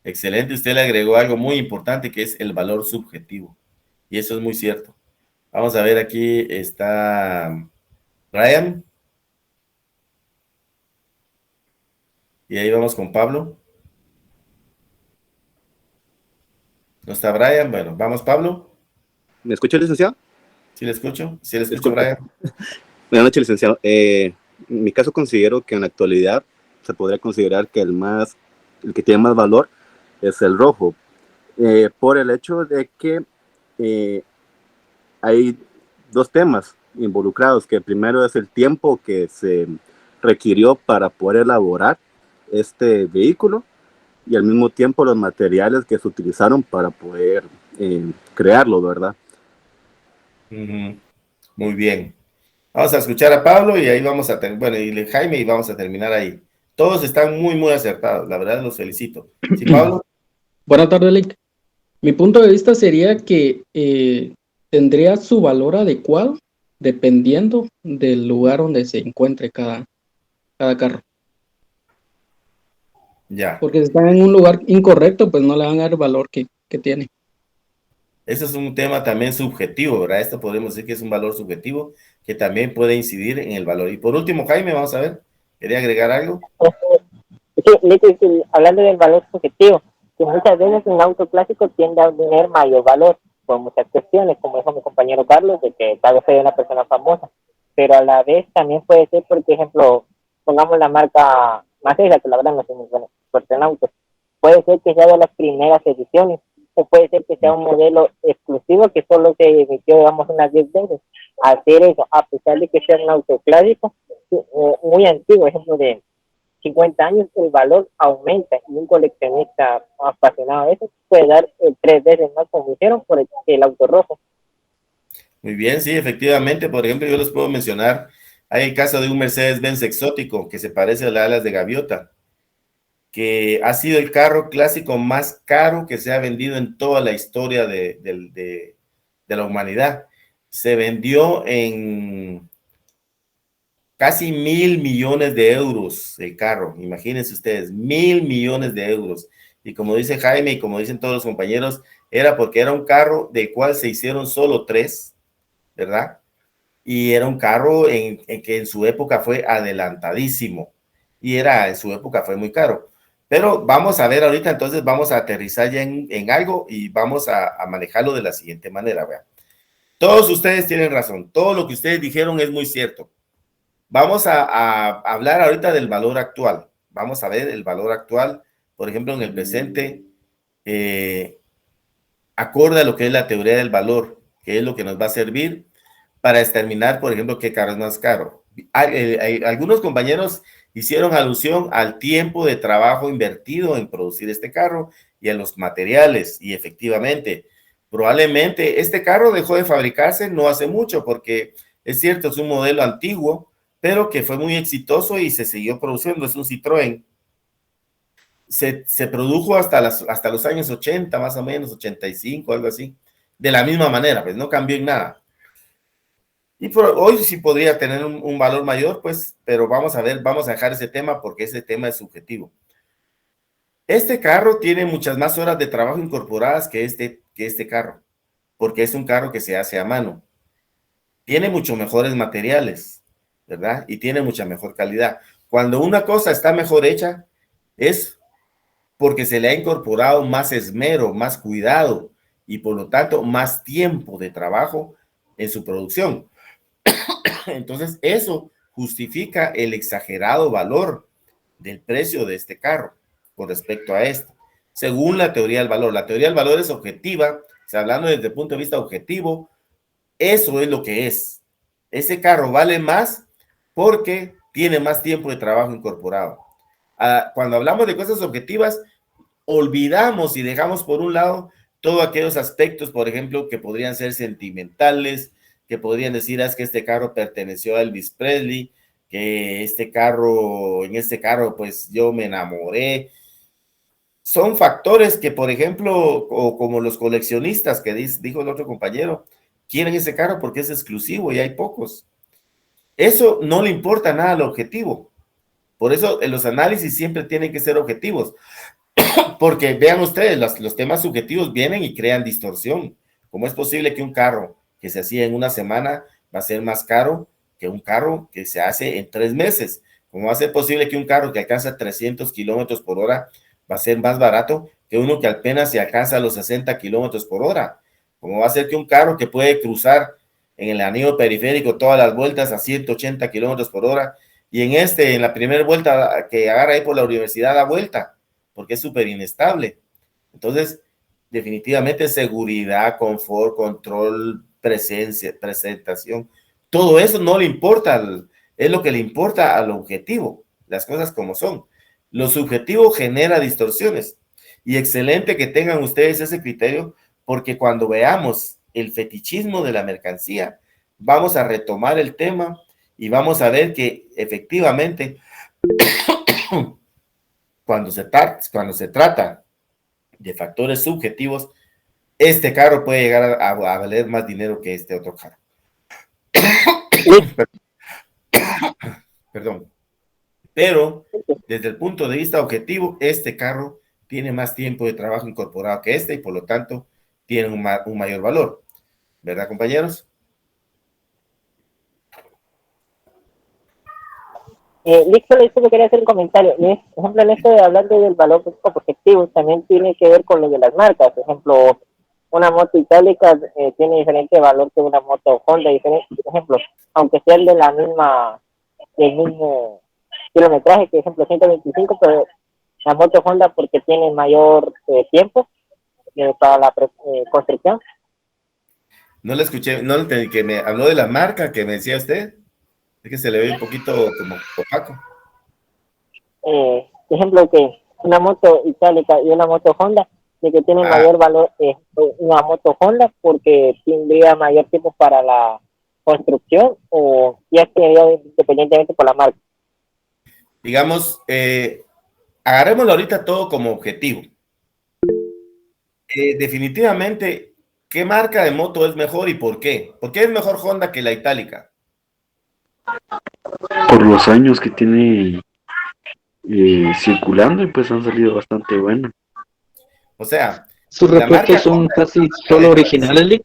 Excelente, usted le agregó algo muy importante que es el valor subjetivo. Y eso es muy cierto. Vamos a ver, aquí está Ryan. Y ahí vamos con Pablo. ¿No está Brian? Bueno, vamos, Pablo. ¿Me escucha, licenciado? Sí, le escucho. Sí, le escucho, Brian. Buenas noches, licenciado. En mi caso considero que en la actualidad se podría considerar que el que tiene más valor es el rojo, por el hecho de que hay dos temas involucrados, que primero es el tiempo que se requirió para poder elaborar este vehículo y al mismo tiempo los materiales que se utilizaron para poder crearlo, ¿verdad? Muy bien. Vamos a escuchar a Pablo y ahí vamos a y Jaime y vamos a terminar ahí. Todos están muy, muy acertados. La verdad, los felicito. ¿Sí, Pablo? Buenas tardes, Lick. Mi punto de vista sería que tendría su valor adecuado dependiendo del lugar donde se encuentre cada carro. Ya. Porque si están en un lugar incorrecto, pues no le van a dar el valor que tiene. Eso es un tema también subjetivo, ¿verdad? Esto podemos decir que es un valor subjetivo que también puede incidir en el valor. Y por último, Jaime, vamos a ver, ¿quería agregar algo? Sí, hablando del valor subjetivo, que muchas veces un auto clásico tiende a tener mayor valor por muchas cuestiones, como dijo mi compañero Carlos, de que tal vez sea una persona famosa, pero a la vez también puede ser, por ejemplo, pongamos la marca Mazda, que la verdad no soy muy buena en autos, puede ser que sea de las primeras ediciones, o puede ser que sea un modelo exclusivo que solo se emitió, digamos, unas 10 veces. Hacer eso, a pesar de que sea un auto clásico, muy antiguo, ejemplo de 50 años, el valor aumenta, y un coleccionista apasionado de eso puede dar 3 veces más, como hicieron por el auto rojo. Muy bien, sí, efectivamente. Por ejemplo, yo les puedo mencionar, hay el caso de un Mercedes-Benz exótico que se parece a las alas de gaviota, que ha sido el carro clásico más caro que se ha vendido en toda la historia de la humanidad. Se vendió en casi 1.000 millones de euros el carro. Imagínense ustedes, 1.000 millones de euros. Y como dice Jaime y como dicen todos los compañeros, era porque era un carro del cual se hicieron solo 3, ¿verdad? Y era un carro en que en su época fue adelantadísimo. Y en su época fue muy caro. Pero vamos a ver ahorita, entonces vamos a aterrizar ya en algo y vamos a manejarlo de la siguiente manera. Vean. Todos ustedes tienen razón. Todo lo que ustedes dijeron es muy cierto. Vamos a hablar ahorita del valor actual. Vamos a ver el valor actual, por ejemplo, en el presente, acorde a lo que es la teoría del valor, que es lo que nos va a servir para determinar, por ejemplo, qué carro es más caro. Algunos compañeros hicieron alusión al tiempo de trabajo invertido en producir este carro y a los materiales, y efectivamente, probablemente este carro dejó de fabricarse no hace mucho, porque es cierto, es un modelo antiguo, pero que fue muy exitoso y se siguió produciendo, es un Citroën. Se produjo hasta los años 80, más o menos, 85, algo así, de la misma manera, pues no cambió en nada. Y hoy sí podría tener un valor mayor, pues, pero vamos a ver, vamos a dejar ese tema porque ese tema es subjetivo. Este carro tiene muchas más horas de trabajo incorporadas que este carro, porque es un carro que se hace a mano. Tiene mucho mejores materiales, ¿verdad? Y tiene mucha mejor calidad. Cuando una cosa está mejor hecha, es porque se le ha incorporado más esmero, más cuidado y por lo tanto más tiempo de trabajo en su producción. Entonces, eso justifica el exagerado valor del precio de este carro con respecto a esto, según la teoría del valor. La teoría del valor es objetiva, o sea, hablando desde el punto de vista objetivo, eso es lo que es. Ese carro vale más porque tiene más tiempo de trabajo incorporado. Cuando hablamos de cosas objetivas, olvidamos y dejamos por un lado todos aquellos aspectos, por ejemplo, que podrían ser sentimentales, que podrían decir, es que este carro perteneció a Elvis Presley, que en este carro, pues yo me enamoré. Son factores que, por ejemplo, o como los coleccionistas que dijo el otro compañero, quieren ese carro porque es exclusivo y hay pocos. Eso no le importa nada al objetivo. Por eso los análisis siempre tienen que ser objetivos. Porque vean ustedes, los temas subjetivos vienen y crean distorsión. ¿Cómo es posible que un carro que se hacía en una semana va a ser más caro que un carro que se hace en 3 meses? ¿Cómo va a ser posible que un carro que alcanza 300 kilómetros por hora va a ser más barato que uno que apenas se alcanza los 60 kilómetros por hora? ¿Cómo va a ser que un carro que puede cruzar en el anillo periférico todas las vueltas a 180 kilómetros por hora y en la primera vuelta que agarra ahí por la universidad da vuelta? Porque es súper inestable. Entonces, definitivamente seguridad, confort, control, presentación, todo eso no le importa, es lo que le importa al objetivo, las cosas como son. Lo subjetivo genera distorsiones y excelente que tengan ustedes ese criterio, porque cuando veamos el fetichismo de la mercancía, vamos a retomar el tema y vamos a ver que efectivamente cuando se trata de factores subjetivos, este carro puede llegar a valer más dinero que este otro carro. Perdón. Pero desde el punto de vista objetivo, este carro tiene más tiempo de trabajo incorporado que este y por lo tanto tiene un mayor valor. ¿Verdad, compañeros? Solo quería hacer un comentario. Por ejemplo, en esto de hablar del valor objetivo, también tiene que ver con lo de las marcas. Por ejemplo, una moto itálica tiene diferente valor que una moto Honda. Por ejemplo, aunque sean del mismo kilometraje, que por ejemplo 125, pero La moto Honda porque tiene mayor tiempo para la construcción. No le escuché, no le entendí, que me habló de la marca que me decía usted. Es que se le ve un poquito como opaco. Ejemplo que una moto itálica y una moto Honda, de que tiene mayor valor una moto Honda porque tendría mayor tiempo para la construcción, o ya sería independientemente por la marca. Digamos, agarrémoslo ahorita todo como objetivo. Definitivamente, ¿qué marca de moto es mejor y por qué? ¿Por qué es mejor Honda que la itálica? Por los años que tiene circulando, y pues han salido bastante buenas. O sea, sus repuestos son Honda casi solo originales.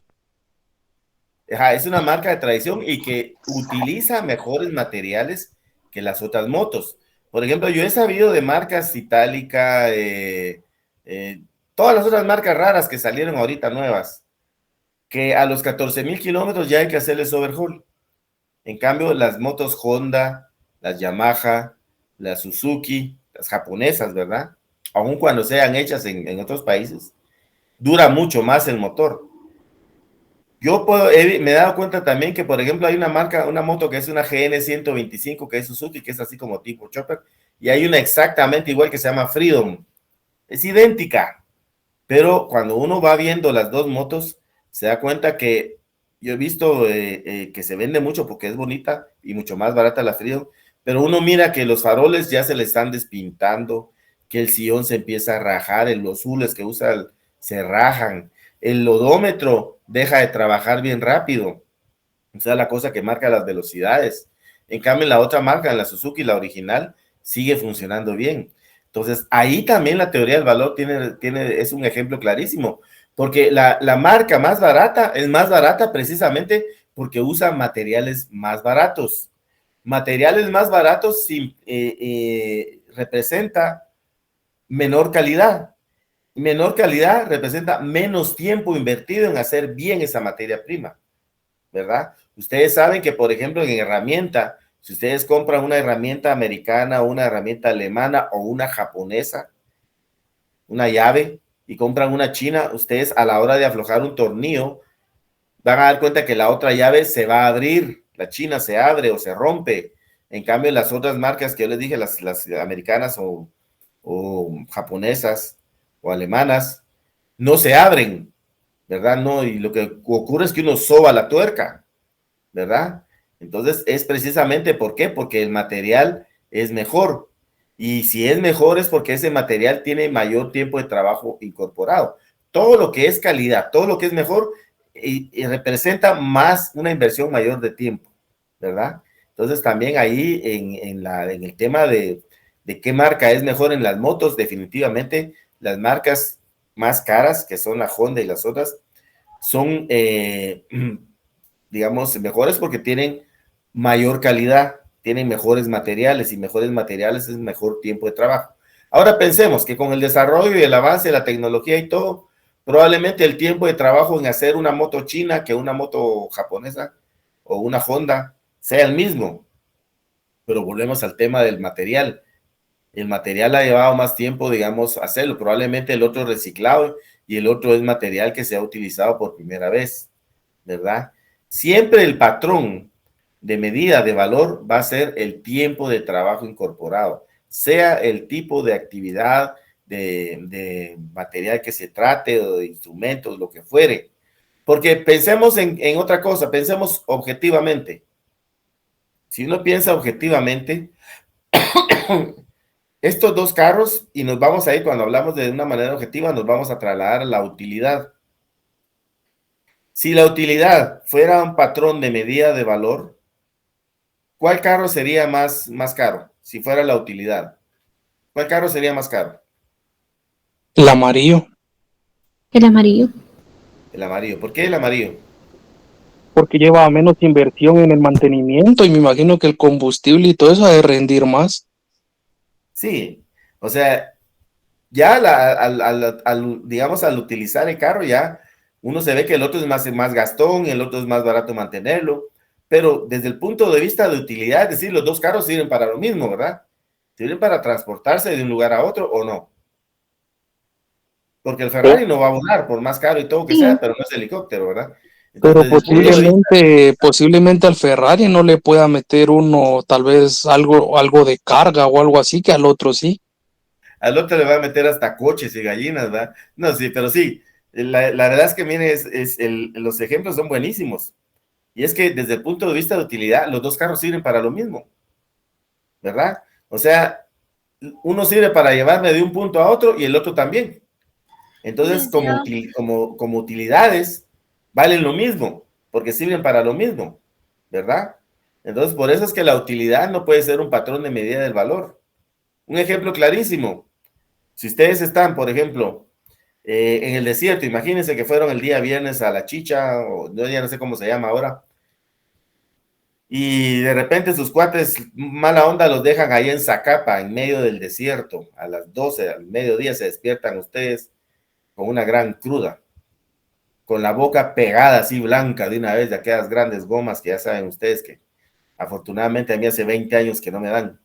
Es una marca de tradición y que utiliza mejores materiales que las otras motos. Por ejemplo, yo he sabido de marcas Itálica, todas las otras marcas raras que salieron ahorita nuevas, que a los 14,000 kilómetros ya hay que hacerles overhaul. En cambio, las motos Honda, las Yamaha, las Suzuki, las japonesas, ¿verdad? Aun cuando sean hechas en otros países, dura mucho más el motor. Yo me he dado cuenta también que, por ejemplo, hay una marca, una moto que es una GN 125, que es Suzuki, que es así como tipo chopper, y hay una exactamente igual que se llama Freedom. Es idéntica, pero cuando uno va viendo las dos motos, se da cuenta que yo he visto que se vende mucho porque es bonita y mucho más barata la Freedom, pero uno mira que los faroles ya se le están despintando, que el sillón se empieza a rajar, los azules que usa se rajan, el odómetro deja de trabajar bien rápido, o sea, la cosa que marca las velocidades. En cambio, la otra marca, la Suzuki, la original, sigue funcionando bien. Entonces, ahí también la teoría del valor es un ejemplo clarísimo, porque la marca más barata es más barata precisamente porque usa materiales más baratos. Materiales más baratos representa menor calidad. Menor calidad representa menos tiempo invertido en hacer bien esa materia prima, ¿verdad? Ustedes saben que, por ejemplo, en herramienta, si ustedes compran una herramienta americana, una herramienta alemana o una japonesa, una llave, y compran una china, ustedes a la hora de aflojar un tornillo, van a dar cuenta que la otra llave se va a abrir, la china se abre o se rompe. En cambio, las otras marcas que yo les dije, las americanas o japonesas, o alemanas, no se abren, ¿verdad? No, y lo que ocurre es que uno soba la tuerca, ¿verdad? Entonces, es precisamente ¿por qué? Porque el material es mejor, y si es mejor es porque ese material tiene mayor tiempo de trabajo incorporado. Todo lo que es calidad, todo lo que es mejor, y representa más una inversión mayor de tiempo, ¿verdad? Entonces, también ahí en el tema de qué marca es mejor en las motos, definitivamente las marcas más caras, que son la Honda y las otras, son, digamos, mejores porque tienen mayor calidad, tienen mejores materiales, y mejores materiales es mejor tiempo de trabajo. Ahora pensemos que con el desarrollo y el avance de la tecnología y todo, probablemente el tiempo de trabajo en hacer una moto china que una moto japonesa o una Honda sea el mismo, pero volvemos al tema del material. El material ha llevado más tiempo, digamos, hacerlo. Probablemente el otro reciclado y el otro es material que se ha utilizado por primera vez, ¿verdad? Siempre el patrón de medida de valor va a ser el tiempo de trabajo incorporado, sea el tipo de actividad, de material que se trate o de instrumentos, lo que fuere. Porque pensemos en otra cosa, pensemos objetivamente. Si uno piensa objetivamente, estos dos carros, y nos vamos a ir, cuando hablamos de una manera objetiva, nos vamos a trasladar a la utilidad. Si la utilidad fuera un patrón de medida de valor, ¿cuál carro sería más caro? Si fuera la utilidad, ¿cuál carro sería más caro? El amarillo. El amarillo. El amarillo. ¿Por qué el amarillo? Porque lleva menos inversión en el mantenimiento y me imagino que el combustible y todo eso ha de rendir más. Sí, o sea, ya digamos, al utilizar el carro, ya uno se ve que el otro es más gastón, el otro es más barato mantenerlo, pero desde el punto de vista de utilidad, es decir, los dos carros sirven para lo mismo, ¿verdad? ¿Sirven para transportarse de un lugar a otro o no? Porque el Ferrari no va a volar, por más caro y todo que sea, pero no es helicóptero, ¿verdad? Pero Entonces, posiblemente al Ferrari no le pueda meter uno, tal vez algo de carga o algo así, que al otro sí. al otro le va a meter hasta coches y gallinas, ¿verdad? No, sí, pero sí, la verdad es que, miren, los ejemplos son buenísimos. Y es que desde el punto de vista de utilidad, los dos carros sirven para lo mismo, ¿verdad? O sea, uno sirve para llevarme de un punto a otro y el otro también. Entonces, como utilidades, valen lo mismo, porque sirven para lo mismo, ¿verdad? Entonces, por eso es que la utilidad no puede ser un patrón de medida del valor. Un ejemplo clarísimo. Si ustedes están, por ejemplo, en el desierto, imagínense que fueron el día viernes a la Chicha, o yo ya no sé cómo se llama ahora, y de repente sus cuates mala onda los dejan ahí en Zacapa, en medio del desierto, a las 12, al mediodía se despiertan ustedes con una gran cruda, con la boca pegada así blanca de una vez, de aquellas grandes gomas que ya saben ustedes que afortunadamente a mí hace 20 años que no me dan.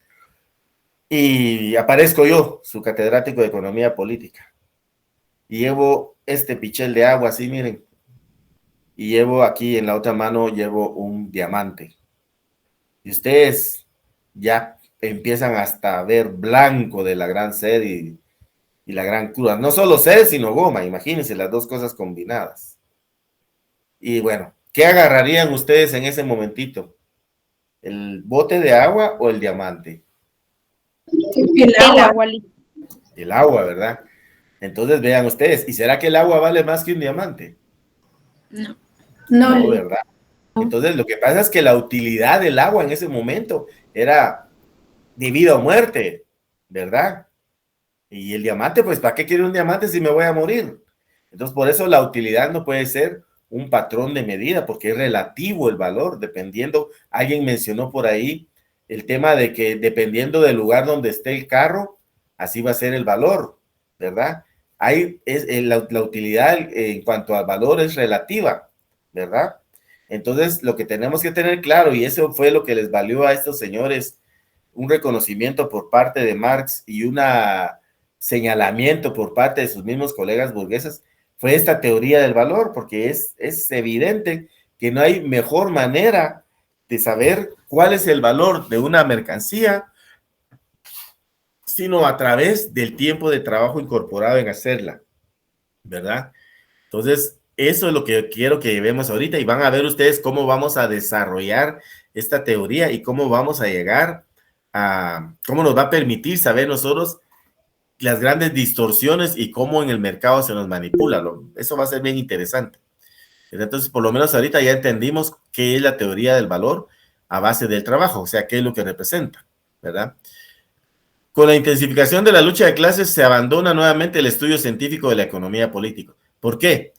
Y aparezco yo, su catedrático de economía política, y llevo este pichel de agua así, miren, y llevo aquí en la otra mano, llevo un diamante. Y ustedes ya empiezan hasta a ver blanco de la gran sed y la gran cruda. No solo sed, sino goma, imagínense las dos cosas combinadas. Y bueno, ¿qué agarrarían ustedes en ese momentito? ¿El bote de agua o el diamante? El agua. El agua, ¿verdad? Entonces vean ustedes, ¿y será que el agua vale más que un diamante? No, ¿verdad? Entonces lo que pasa es que la utilidad del agua en ese momento era de vida o muerte, ¿verdad? Y el diamante, pues, ¿para qué quiero un diamante si me voy a morir? Entonces, por eso la utilidad no puede ser un patrón de medida, porque es relativo el valor, dependiendo, alguien mencionó por ahí el tema de que dependiendo del lugar donde esté el carro, así va a ser el valor, ¿verdad? La utilidad en cuanto al valor es relativa, ¿verdad? Entonces, lo que tenemos que tener claro, y eso fue lo que les valió a estos señores un reconocimiento por parte de Marx y un señalamiento por parte de sus mismos colegas burgueses, fue esta teoría del valor, porque es evidente que no hay mejor manera de saber cuál es el valor de una mercancía, sino a través del tiempo de trabajo incorporado en hacerla, ¿verdad? Entonces, eso es lo que quiero que llevemos ahorita y van a ver ustedes cómo vamos a desarrollar esta teoría y cómo vamos a llegar a, cómo nos va a permitir saber nosotros las grandes distorsiones y cómo en el mercado se nos manipula. Eso va a ser bien interesante. Entonces, por lo menos ahorita ya entendimos qué es la teoría del valor a base del trabajo, o sea, qué es lo que representa, ¿verdad? Con la intensificación de la lucha de clases se abandona nuevamente el estudio científico de la economía política. ¿Por qué?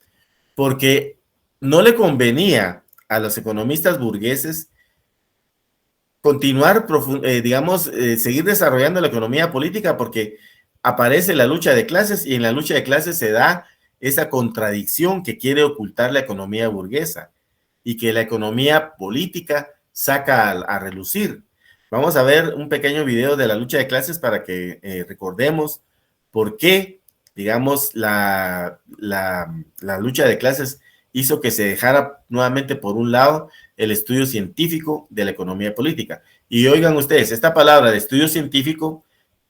Porque no le convenía a los economistas burgueses continuar, seguir desarrollando la economía política porque aparece la lucha de clases y en la lucha de clases se da esa contradicción que quiere ocultar la economía burguesa y que la economía política saca a relucir. Vamos a ver un pequeño video de la lucha de clases para que recordemos por qué, digamos, la lucha de clases hizo que se dejara nuevamente por un lado el estudio científico de la economía política. Y oigan ustedes, esta palabra de estudio científico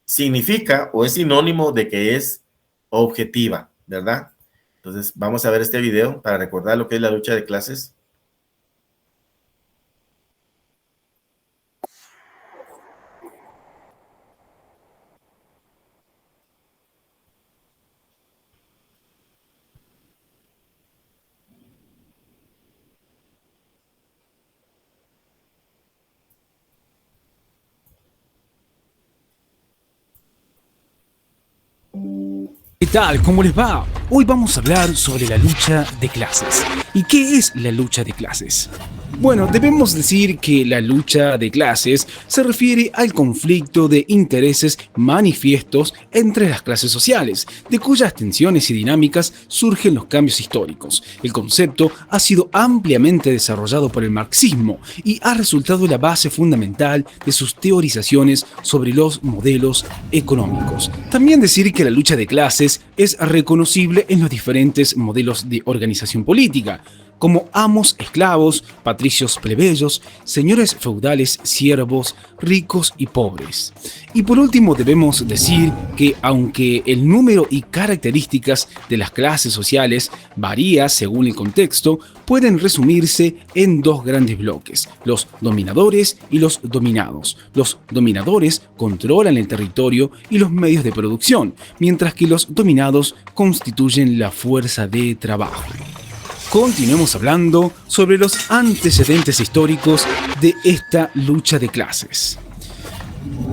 significa o es sinónimo de que es objetiva, ¿verdad? Entonces, vamos a ver este video para recordar lo que es la lucha de clases. ¿Qué tal? ¿Cómo les va? Hoy vamos a hablar sobre la lucha de clases. ¿Y qué es la lucha de clases? Bueno, debemos decir que la lucha de clases se refiere al conflicto de intereses manifiestos entre las clases sociales, de cuyas tensiones y dinámicas surgen los cambios históricos. El concepto ha sido ampliamente desarrollado por el marxismo y ha resultado la base fundamental de sus teorizaciones sobre los modelos económicos. También decir que la lucha de clases es reconocible en los diferentes modelos de organización política, como amos esclavos, patricios plebeyos, señores feudales, siervos, ricos y pobres. Y por último debemos decir que aunque el número y características de las clases sociales varía según el contexto, pueden resumirse en dos grandes bloques: los dominadores y los dominados. Los dominadores controlan el territorio y los medios de producción, mientras que los dominados constituyen la fuerza de trabajo. Continuemos hablando sobre los antecedentes históricos de esta lucha de clases.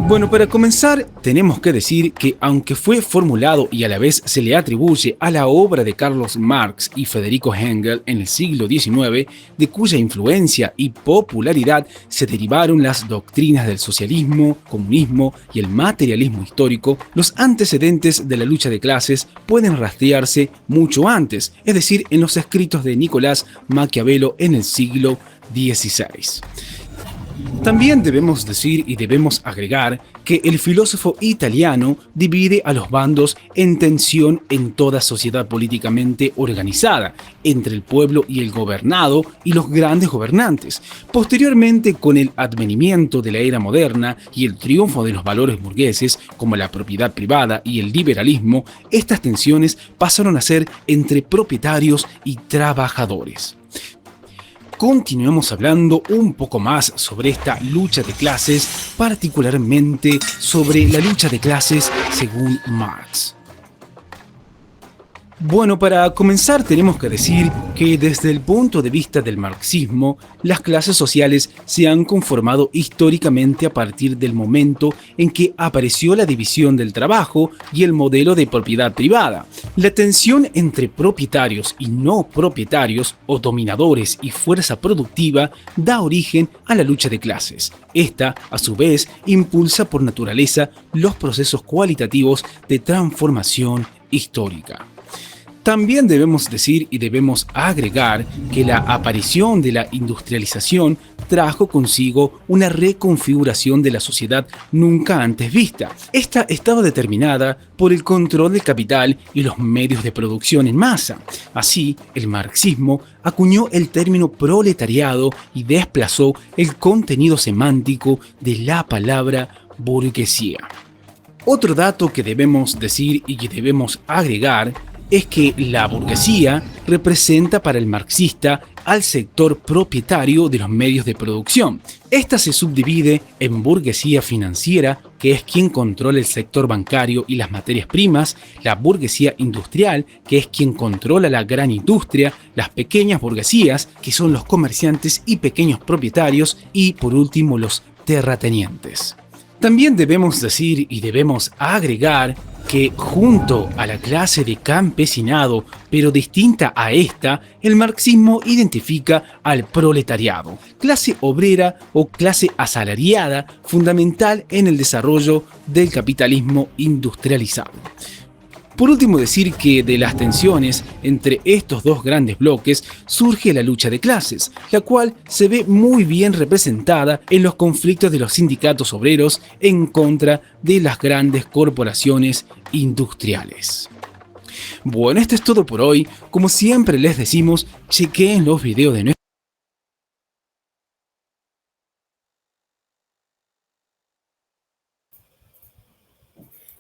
Bueno, para comenzar, tenemos que decir que aunque fue formulado y a la vez se le atribuye a la obra de Carlos Marx y Federico Engels en el siglo XIX, de cuya influencia y popularidad se derivaron las doctrinas del socialismo, comunismo y el materialismo histórico, los antecedentes de la lucha de clases pueden rastrearse mucho antes, es decir, en los escritos de Nicolás Maquiavelo en el siglo XVI. También debemos decir y debemos agregar que el filósofo italiano divide a los bandos en tensión en toda sociedad políticamente organizada, entre el pueblo y el gobernado y los grandes gobernantes. Posteriormente, con el advenimiento de la era moderna y el triunfo de los valores burgueses, como la propiedad privada y el liberalismo, estas tensiones pasaron a ser entre propietarios y trabajadores. Continuemos hablando un poco más sobre esta lucha de clases, particularmente sobre la lucha de clases según Marx. Bueno, para comenzar tenemos que decir que desde el punto de vista del marxismo, las clases sociales se han conformado históricamente a partir del momento en que apareció la división del trabajo y el modelo de propiedad privada. La tensión entre propietarios y no propietarios, o dominadores y fuerza productiva, da origen a la lucha de clases. Esta, a su vez, impulsa por naturaleza los procesos cualitativos de transformación histórica. También debemos decir y debemos agregar que la aparición de la industrialización trajo consigo una reconfiguración de la sociedad nunca antes vista. Esta estaba determinada por el control del capital y los medios de producción en masa. Así, el marxismo acuñó el término proletariado y desplazó el contenido semántico de la palabra burguesía. Otro dato que debemos decir y que debemos agregar es que la burguesía representa para el marxista al sector propietario de los medios de producción. Esta se subdivide en burguesía financiera, que es quien controla el sector bancario y las materias primas, la burguesía industrial, que es quien controla la gran industria, las pequeñas burguesías, que son los comerciantes y pequeños propietarios, y por último los terratenientes. También debemos decir y debemos agregar que junto a la clase de campesinado, pero distinta a esta, el marxismo identifica al proletariado, clase obrera o clase asalariada, fundamental en el desarrollo del capitalismo industrializado. Por último, decir que de las tensiones entre estos dos grandes bloques surge la lucha de clases, la cual se ve muy bien representada en los conflictos de los sindicatos obreros en contra de las grandes corporaciones industriales. Bueno, esto es todo por hoy. Como siempre les decimos, chequeen los videos de nuestro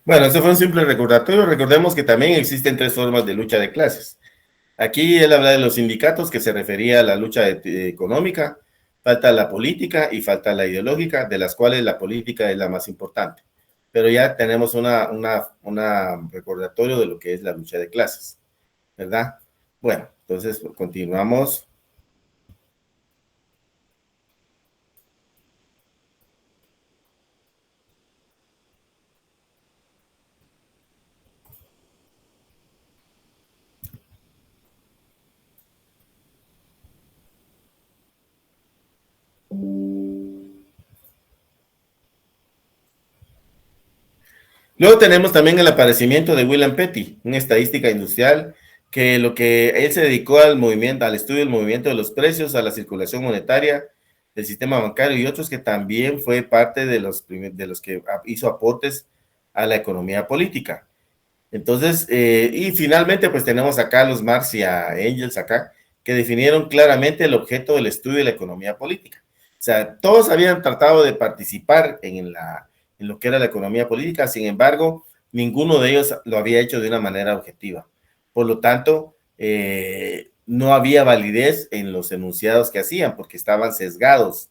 Bueno, eso fue un simple recordatorio. Recordemos que también existen tres formas de lucha de clases. Aquí él habla de los sindicatos, que se refería a la lucha económica, falta la política y falta la ideológica, de las cuales la política es la más importante. Pero ya tenemos una recordatorio de lo que es la lucha de clases, ¿verdad? Bueno, entonces continuamos. Luego tenemos también el aparecimiento de William Petty, una estadística industrial que lo que él se dedicó al movimiento, al estudio del movimiento de los precios, a la circulación monetaria, del sistema bancario y otros, que también fue parte de los que hizo aportes a la economía política. Entonces, y finalmente pues tenemos a Carlos Marx y a Engels acá, que definieron claramente el objeto del estudio de la economía política. O sea, todos habían tratado de participar en lo que era la economía política, sin embargo, ninguno de ellos lo había hecho de una manera objetiva. Por lo tanto, no había validez en los enunciados que hacían, porque estaban sesgados.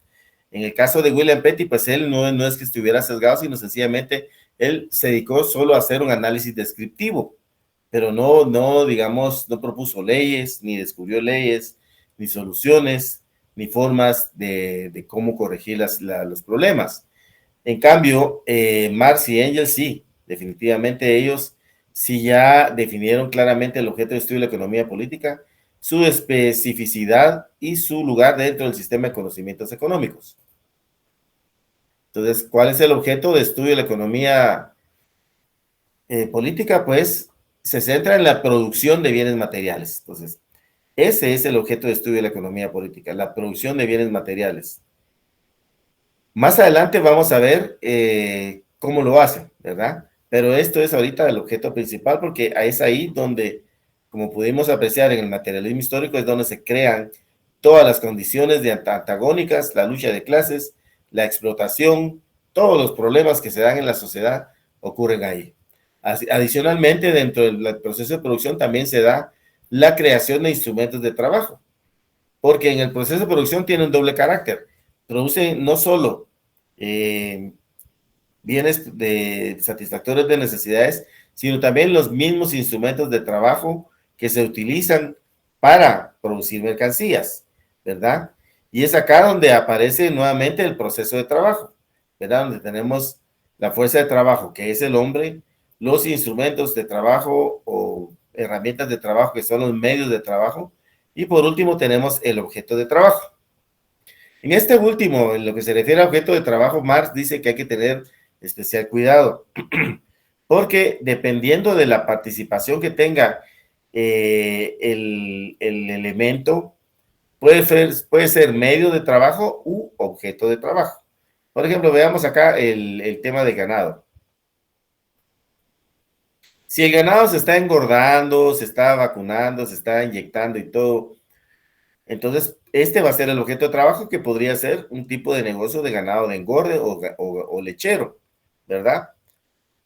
En el caso de William Petty, pues él no es que estuviera sesgado, sino sencillamente él se dedicó solo a hacer un análisis descriptivo, pero no, digamos, no propuso leyes, ni descubrió leyes, ni soluciones, ni formas de cómo corregir los problemas. En cambio, Marx y Engels sí, definitivamente ellos sí ya definieron claramente el objeto de estudio de la economía política, su especificidad y su lugar dentro del sistema de conocimientos económicos. Entonces, ¿cuál es el objeto de estudio de la economía política? Pues se centra en la producción de bienes materiales. Entonces, ese es el objeto de estudio de la economía política, la producción de bienes materiales. Más adelante vamos a ver cómo lo hacen, ¿verdad? Pero esto es ahorita el objeto principal, porque es ahí donde, como pudimos apreciar en el materialismo histórico, es donde se crean todas las condiciones antagónicas, la lucha de clases, la explotación, todos los problemas que se dan en la sociedad ocurren ahí. Adicionalmente, dentro del proceso de producción también se da la creación de instrumentos de trabajo, porque en el proceso de producción tiene un doble carácter. Produce no solo bienes satisfactorios de necesidades, sino también los mismos instrumentos de trabajo que se utilizan para producir mercancías, ¿verdad? Y es acá donde aparece nuevamente el proceso de trabajo, ¿verdad? Donde tenemos la fuerza de trabajo, que es el hombre, los instrumentos de trabajo o herramientas de trabajo, que son los medios de trabajo, y por último tenemos el objeto de trabajo. En este último, en lo que se refiere al objeto de trabajo, Marx dice que hay que tener especial cuidado, porque dependiendo de la participación que tenga el elemento, puede ser medio de trabajo u objeto de trabajo. Por ejemplo, veamos acá el tema de ganado. Si el ganado se está engordando, se está vacunando, se está inyectando y todo, entonces este va a ser el objeto de trabajo, que podría ser un tipo de negocio de ganado de engorde o lechero, ¿verdad?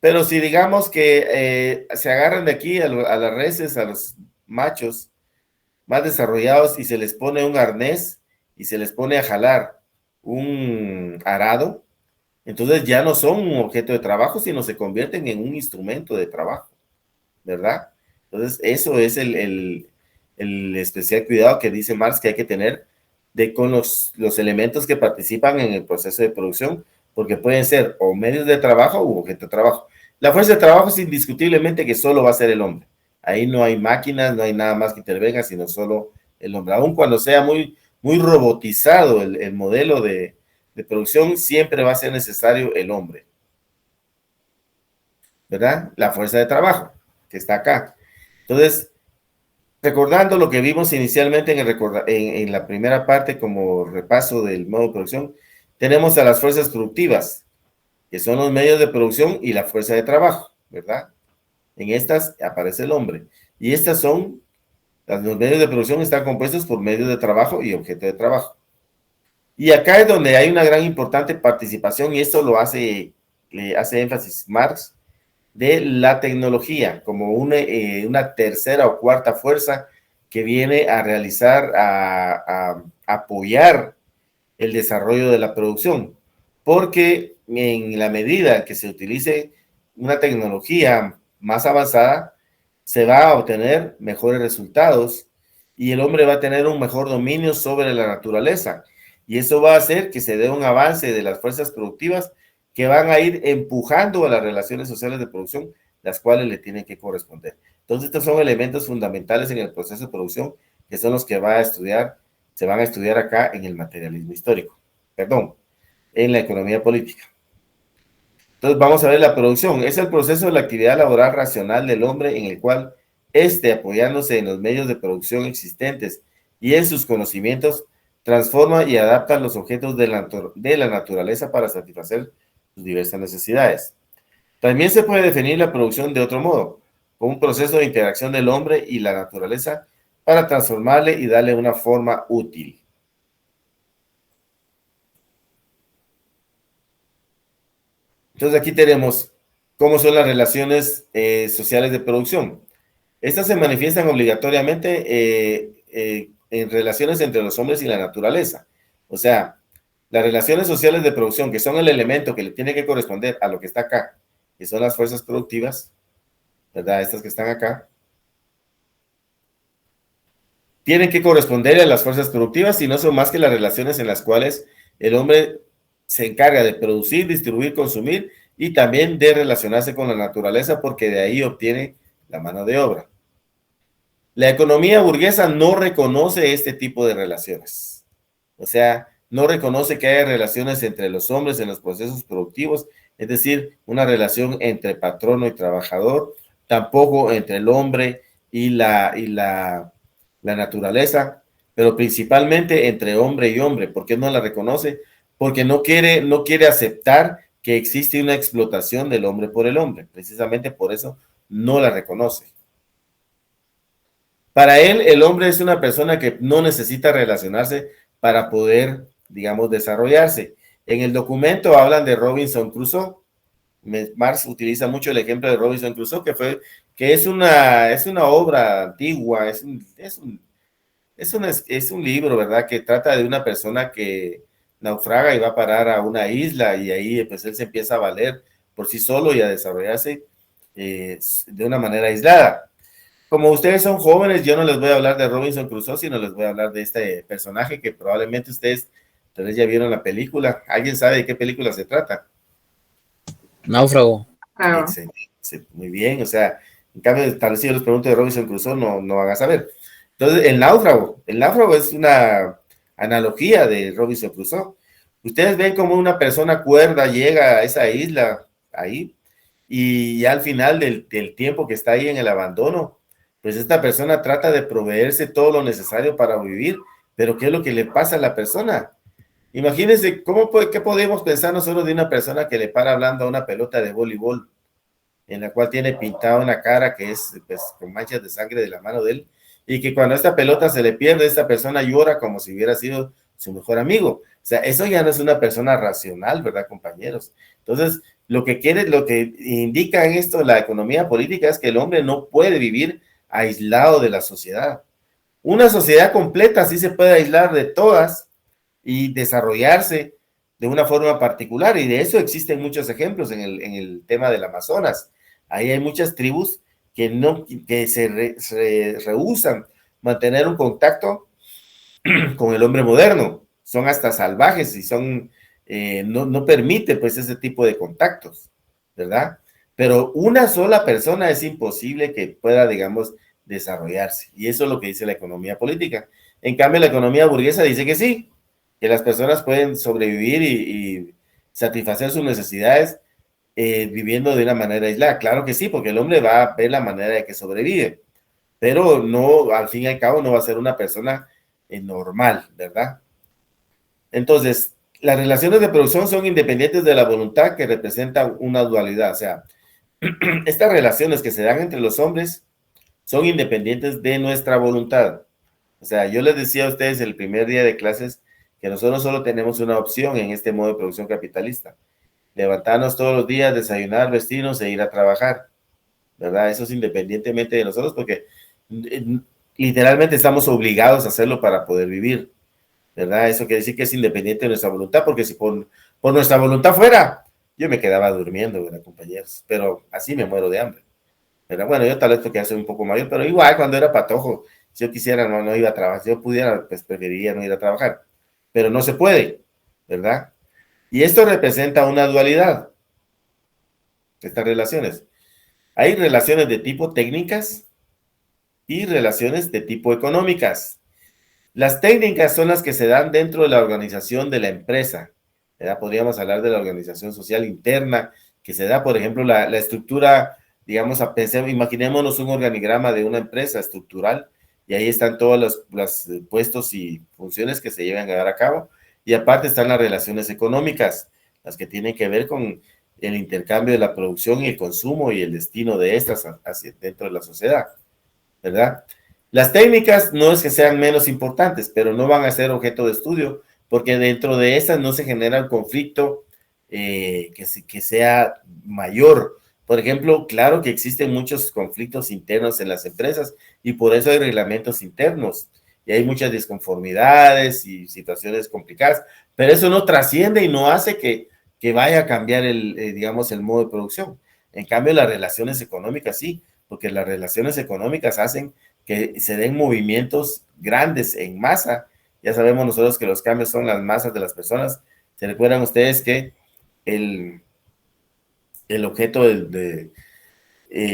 Pero si digamos que se agarran de aquí a las reses, a los machos más desarrollados, y se les pone un arnés y se les pone a jalar un arado, entonces ya no son un objeto de trabajo, sino se convierten en un instrumento de trabajo, ¿verdad? Entonces eso es el especial cuidado que dice Marx que hay que tener con los elementos que participan en el proceso de producción, porque pueden ser o medios de trabajo u objeto de trabajo. La fuerza de trabajo es indiscutiblemente que solo va a ser el hombre. Ahí no hay máquinas, no hay nada más que intervenga, sino solo el hombre. Aun cuando sea muy robotizado el modelo de producción, siempre va a ser necesario el hombre, ¿verdad? La fuerza de trabajo, que está acá. Entonces, recordando lo que vimos inicialmente en la primera parte como repaso del modo de producción, tenemos a las fuerzas productivas, que son los medios de producción, y la fuerza de trabajo, ¿verdad? En estas aparece el hombre. Y estas son, los medios de producción están compuestos por medios de trabajo y objeto de trabajo. Y acá es donde hay una gran importante participación, y esto lo hace énfasis Marx, de la tecnología como una tercera o cuarta fuerza que viene a realizar, a apoyar el desarrollo de la producción, porque en la medida que se utilice una tecnología más avanzada, se va a obtener mejores resultados y el hombre va a tener un mejor dominio sobre la naturaleza, y eso va a hacer que se dé un avance de las fuerzas productivas que van a ir empujando a las relaciones sociales de producción, las cuales le tienen que corresponder. Entonces, estos son elementos fundamentales en el proceso de producción, que son los que se van a estudiar acá en el materialismo histórico. perdón, en la economía política. Entonces vamos a ver la producción. Es el proceso de la actividad laboral racional del hombre en el cual apoyándose en los medios de producción existentes y en sus conocimientos, transforma y adapta los objetos de la naturaleza para satisfacer sus diversas necesidades. También se puede definir la producción de otro modo, como un proceso de interacción del hombre y la naturaleza para transformarle y darle una forma útil. Entonces aquí tenemos cómo son las relaciones sociales de producción. Estas se manifiestan obligatoriamente en relaciones entre los hombres y la naturaleza. O sea, las relaciones sociales de producción, que son el elemento que le tiene que corresponder a lo que está acá, que son las fuerzas productivas, ¿verdad? Estas que están acá, tienen que corresponder a las fuerzas productivas y no son más que las relaciones en las cuales el hombre se encarga de producir, distribuir, consumir y también de relacionarse con la naturaleza porque de ahí obtiene la mano de obra. La economía burguesa no reconoce este tipo de relaciones. O sea, no reconoce que haya relaciones entre los hombres en los procesos productivos, es decir, una relación entre patrono y trabajador, tampoco entre el hombre y la naturaleza, pero principalmente entre hombre y hombre. ¿Por qué no la reconoce? Porque no quiere aceptar que existe una explotación del hombre por el hombre. Precisamente por eso no la reconoce. Para él, el hombre es una persona que no necesita relacionarse para poder, digamos, desarrollarse. En el documento hablan de Robinson Crusoe. Marx utiliza mucho el ejemplo de Robinson Crusoe, que es una obra antigua, es un libro, ¿verdad? Que trata de una persona que naufraga y va a parar a una isla y ahí pues él se empieza a valer por sí solo y a desarrollarse de una manera aislada. Como ustedes son jóvenes, yo no les voy a hablar de Robinson Crusoe, sino les voy a hablar de este personaje que probablemente ustedes tal vez ya vieron la película. ¿Alguien sabe de qué película se trata? Náufrago. Muy bien, o sea, en cambio, tal vez si yo les pregunto de Robinson Crusoe, no van a saber. Entonces, el náufrago es una analogía de Robinson Crusoe. Ustedes ven como una persona cuerda llega a esa isla ahí y ya al final del tiempo que está ahí en el abandono, pues esta persona trata de proveerse todo lo necesario para vivir, pero ¿qué es lo que le pasa a la persona? Imagínense, ¿qué podemos pensar nosotros de una persona que le para hablando a una pelota de voleibol, en la cual tiene pintada una cara que es pues, con manchas de sangre de la mano de él, y que cuando esta pelota se le pierde, esta persona llora como si hubiera sido su mejor amigo? O sea, eso ya no es una persona racional, ¿verdad, compañeros? Entonces, lo que indica en esto la economía política es que el hombre no puede vivir aislado de la sociedad. Una sociedad completa sí se puede aislar de todas y desarrollarse de una forma particular, y de eso existen muchos ejemplos en el tema del Amazonas. Ahí hay muchas tribus que se rehúsan mantener un contacto con el hombre moderno, son hasta salvajes y no permite pues ese tipo de contactos, ¿verdad? Pero una sola persona es imposible que pueda, digamos, desarrollarse, y eso es lo que dice la economía política. En cambio, la economía burguesa dice que sí, que las personas pueden sobrevivir y satisfacer sus necesidades viviendo de una manera aislada. Claro que sí, porque el hombre va a ver la manera de que sobrevive, pero no, al fin y al cabo, no va a ser una persona normal, ¿verdad? Entonces, las relaciones de producción son independientes de la voluntad, que representan una dualidad. O sea, estas relaciones que se dan entre los hombres son independientes de nuestra voluntad. O sea, yo les decía a ustedes el primer día de clases que nosotros solo tenemos una opción en este modo de producción capitalista: levantarnos todos los días, desayunar, vestirnos e ir a trabajar, ¿verdad? Eso es independientemente de nosotros, porque literalmente estamos obligados a hacerlo para poder vivir, ¿verdad? Eso quiere decir que es independiente de nuestra voluntad, porque si por nuestra voluntad fuera, yo me quedaba durmiendo, ¿verdad, compañeros? Pero así me muero de hambre, ¿verdad? Bueno, yo tal vez porque ya soy un poco mayor, pero igual cuando era patojo, si yo quisiera no iba a trabajar, si yo pudiera, pues preferiría no ir a trabajar, pero no se puede, ¿verdad? Y esto representa una dualidad, estas relaciones. Hay relaciones de tipo técnicas y relaciones de tipo económicas. Las técnicas son las que se dan dentro de la organización de la empresa, ¿verdad? Podríamos hablar de la organización social interna, que se da, por ejemplo, la estructura, digamos, imaginémonos un organigrama de una empresa estructural, y ahí están todos los puestos y funciones que se llevan a dar a cabo, y aparte están las relaciones económicas, las que tienen que ver con el intercambio de la producción y el consumo y el destino de estas dentro de la sociedad, ¿verdad? Las técnicas no es que sean menos importantes, pero no van a ser objeto de estudio, porque dentro de esas no se genera un conflicto que sea mayor. Por ejemplo, claro que existen muchos conflictos internos en las empresas y por eso hay reglamentos internos y hay muchas disconformidades y situaciones complicadas, pero eso no trasciende y no hace que vaya a cambiar digamos, el modo de producción. En cambio, las relaciones económicas sí, porque las relaciones económicas hacen que se den movimientos grandes en masa. Ya sabemos nosotros que los cambios son las masas de las personas. ¿Se recuerdan ustedes que el objeto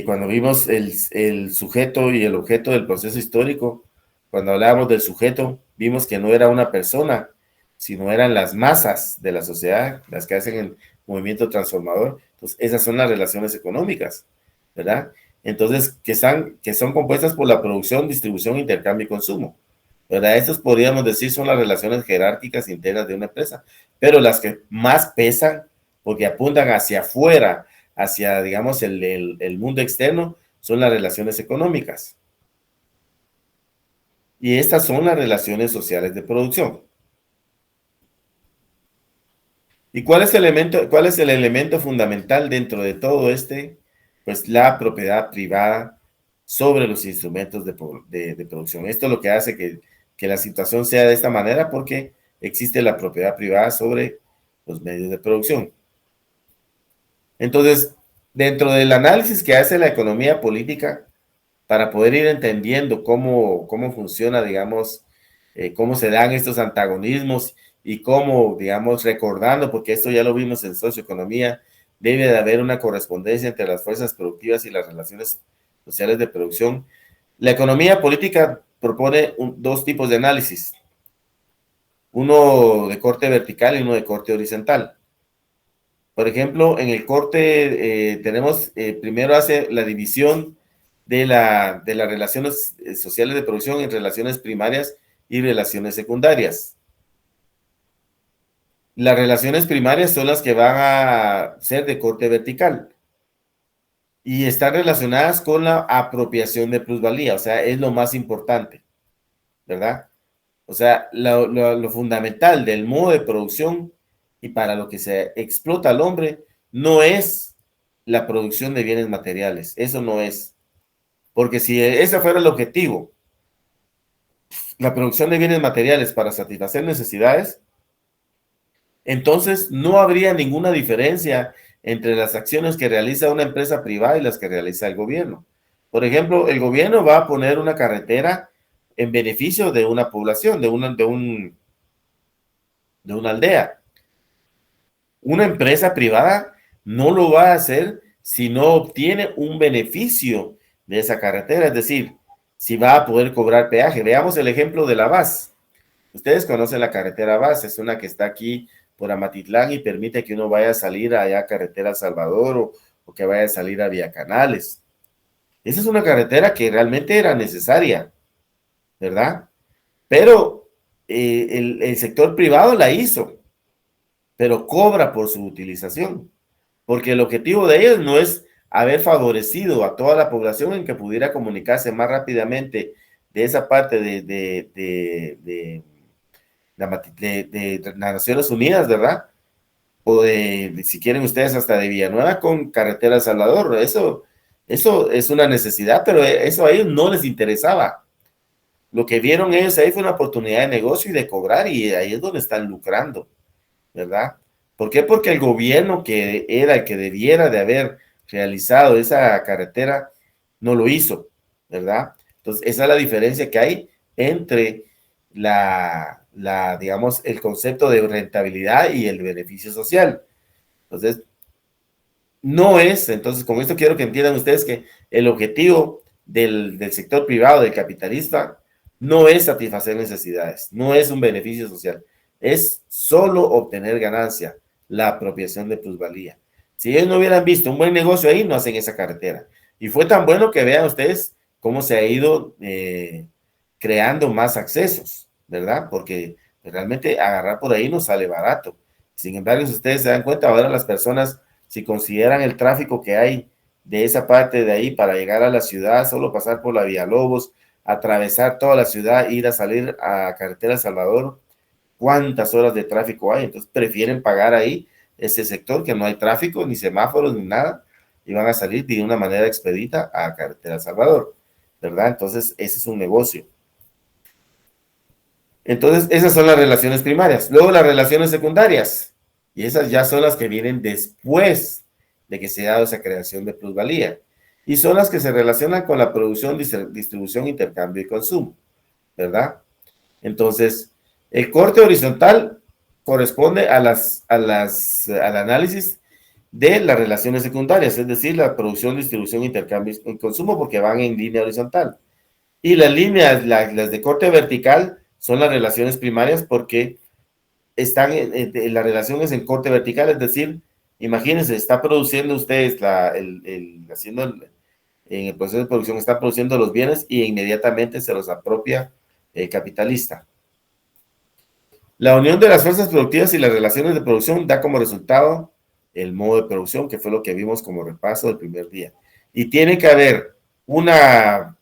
cuando vimos el sujeto y el objeto del proceso histórico, cuando hablábamos del sujeto, vimos que no era una persona, sino eran las masas de la sociedad las que hacen el movimiento transformador? Entonces, esas son las relaciones económicas, ¿verdad? Entonces, que son compuestas por la producción, distribución, intercambio y consumo, ¿verdad? Estas podríamos decir son las relaciones jerárquicas internas de una empresa, pero las que más pesan, porque apuntan hacia afuera, hacia, digamos, el mundo externo, son las relaciones económicas. Y estas son las relaciones sociales de producción. ¿Y cuál es el elemento fundamental dentro de todo pues la propiedad privada sobre los instrumentos de producción? Esto es lo que hace que la situación sea de esta manera, porque existe la propiedad privada sobre los medios de producción. Entonces, dentro del análisis que hace la economía política, para poder ir entendiendo cómo funciona, digamos, cómo se dan estos antagonismos y cómo, digamos, recordando, porque esto ya lo vimos en socioeconomía, debe de haber una correspondencia entre las fuerzas productivas y las relaciones sociales de producción. La economía política propone dos tipos de análisis, uno de corte vertical y uno de corte horizontal. Por ejemplo, en el corte tenemos, primero hace la división de las relaciones sociales de producción en relaciones primarias y relaciones secundarias. Las relaciones primarias son las que van a ser de corte vertical y están relacionadas con la apropiación de plusvalía, o sea, es lo más importante, ¿verdad? O sea, lo fundamental del modo de producción y para lo que se explota al hombre no es la producción de bienes materiales, eso no es. Porque si ese fuera el objetivo, la producción de bienes materiales para satisfacer necesidades, entonces no habría ninguna diferencia entre las acciones que realiza una empresa privada y las que realiza el gobierno. Por ejemplo, el gobierno va a poner una carretera en beneficio de una población, de una aldea. Una empresa privada no lo va a hacer si no obtiene un beneficio de esa carretera, es decir, si va a poder cobrar peaje. Veamos el ejemplo de la VAS. Ustedes conocen la carretera VAS, es una que está aquí por Amatitlán y permite que uno vaya a salir allá a Carretera Salvador o que vaya a salir a Vía Canales. Esa es una carretera que realmente era necesaria, ¿verdad? Pero el sector privado la hizo, pero cobra por su utilización, porque el objetivo de ellos no es haber favorecido a toda la población en que pudiera comunicarse más rápidamente de esa parte de las Naciones Unidas, ¿verdad? O si quieren ustedes, hasta de Villanueva con Carretera Salvador. Eso es una necesidad, pero eso a ellos no les interesaba. Lo que vieron ellos ahí fue una oportunidad de negocio y de cobrar, y ahí es donde están lucrando, ¿verdad? ¿Por qué? Porque el gobierno, que era el que debiera de haber realizado esa carretera, no lo hizo, ¿verdad? Entonces, esa es la diferencia que hay entre digamos, el concepto de rentabilidad y el beneficio social. Entonces, entonces, con esto quiero que entiendan ustedes que el objetivo del sector privado, del capitalista, no es satisfacer necesidades, no es un beneficio social, es solo obtener ganancia, la apropiación de plusvalía. Si ellos no hubieran visto un buen negocio ahí, no hacen esa carretera. Y fue tan bueno que vean ustedes cómo se ha ido creando más accesos, ¿verdad? Porque realmente agarrar por ahí no sale barato. Sin embargo, si ustedes se dan cuenta, ahora las personas, si consideran el tráfico que hay de esa parte de ahí para llegar a la ciudad, solo pasar por la Villalobos, atravesar toda la ciudad, ir a salir a Carretera Salvador, ¿cuántas horas de tráfico hay? Entonces prefieren pagar ahí ese sector que no hay tráfico, ni semáforos, ni nada, y van a salir de una manera expedita a Carretera Salvador, ¿verdad? Entonces ese es un negocio. Entonces esas son las relaciones primarias. Luego las relaciones secundarias, y esas ya son las que vienen después de que se ha dado esa creación de plusvalía, y son las que se relacionan con la producción, distribución, intercambio y consumo, ¿verdad? Entonces, el corte horizontal corresponde al análisis de las relaciones secundarias, es decir, la producción, distribución, intercambio y consumo, porque van en línea horizontal. Y las líneas, las de corte vertical, son las relaciones primarias porque están las relaciones en corte vertical, es decir, imagínense, está produciendo ustedes, en el proceso de producción, está produciendo los bienes y inmediatamente se los apropia el capitalista. La unión de las fuerzas productivas y las relaciones de producción da como resultado el modo de producción, que fue lo que vimos como repaso del primer día. Y tiene que haber una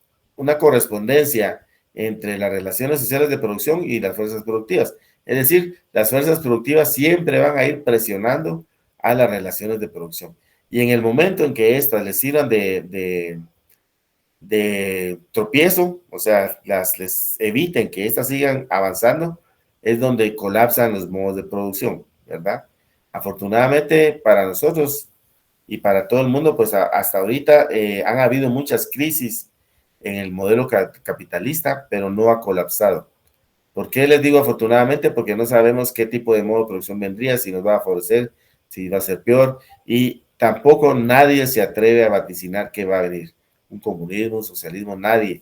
correspondencia entre las relaciones sociales de producción y las fuerzas productivas. Es decir, las fuerzas productivas siempre van a ir presionando a las relaciones de producción. Y en el momento en que éstas les sirvan de tropiezo, o sea, les eviten que éstas sigan avanzando, es donde colapsan los modos de producción, ¿verdad? Afortunadamente para nosotros y para todo el mundo, pues hasta ahorita han habido muchas crisis en el modelo capitalista, pero no ha colapsado. ¿Por qué les digo afortunadamente? Porque no sabemos qué tipo de modo de producción vendría, si nos va a favorecer, si va a ser peor, y tampoco nadie se atreve a vaticinar qué va a venir. Un comunismo, un socialismo, nadie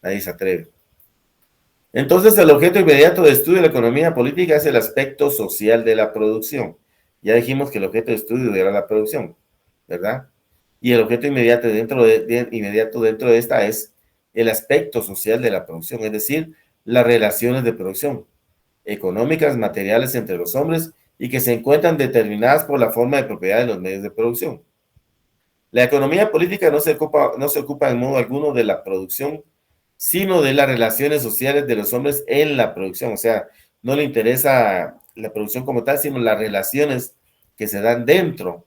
se atreve. Entonces, el objeto inmediato de estudio de la economía política es el aspecto social de la producción. Ya dijimos que el objeto de estudio era la producción, ¿verdad? Y el objeto inmediato dentro de esta es el aspecto social de la producción, es decir, las relaciones de producción económicas, materiales entre los hombres y que se encuentran determinadas por la forma de propiedad de los medios de producción. La economía política no se ocupa en modo alguno de la producción, sino de las relaciones sociales de los hombres en la producción. O sea, no le interesa la producción como tal, sino las relaciones que se dan dentro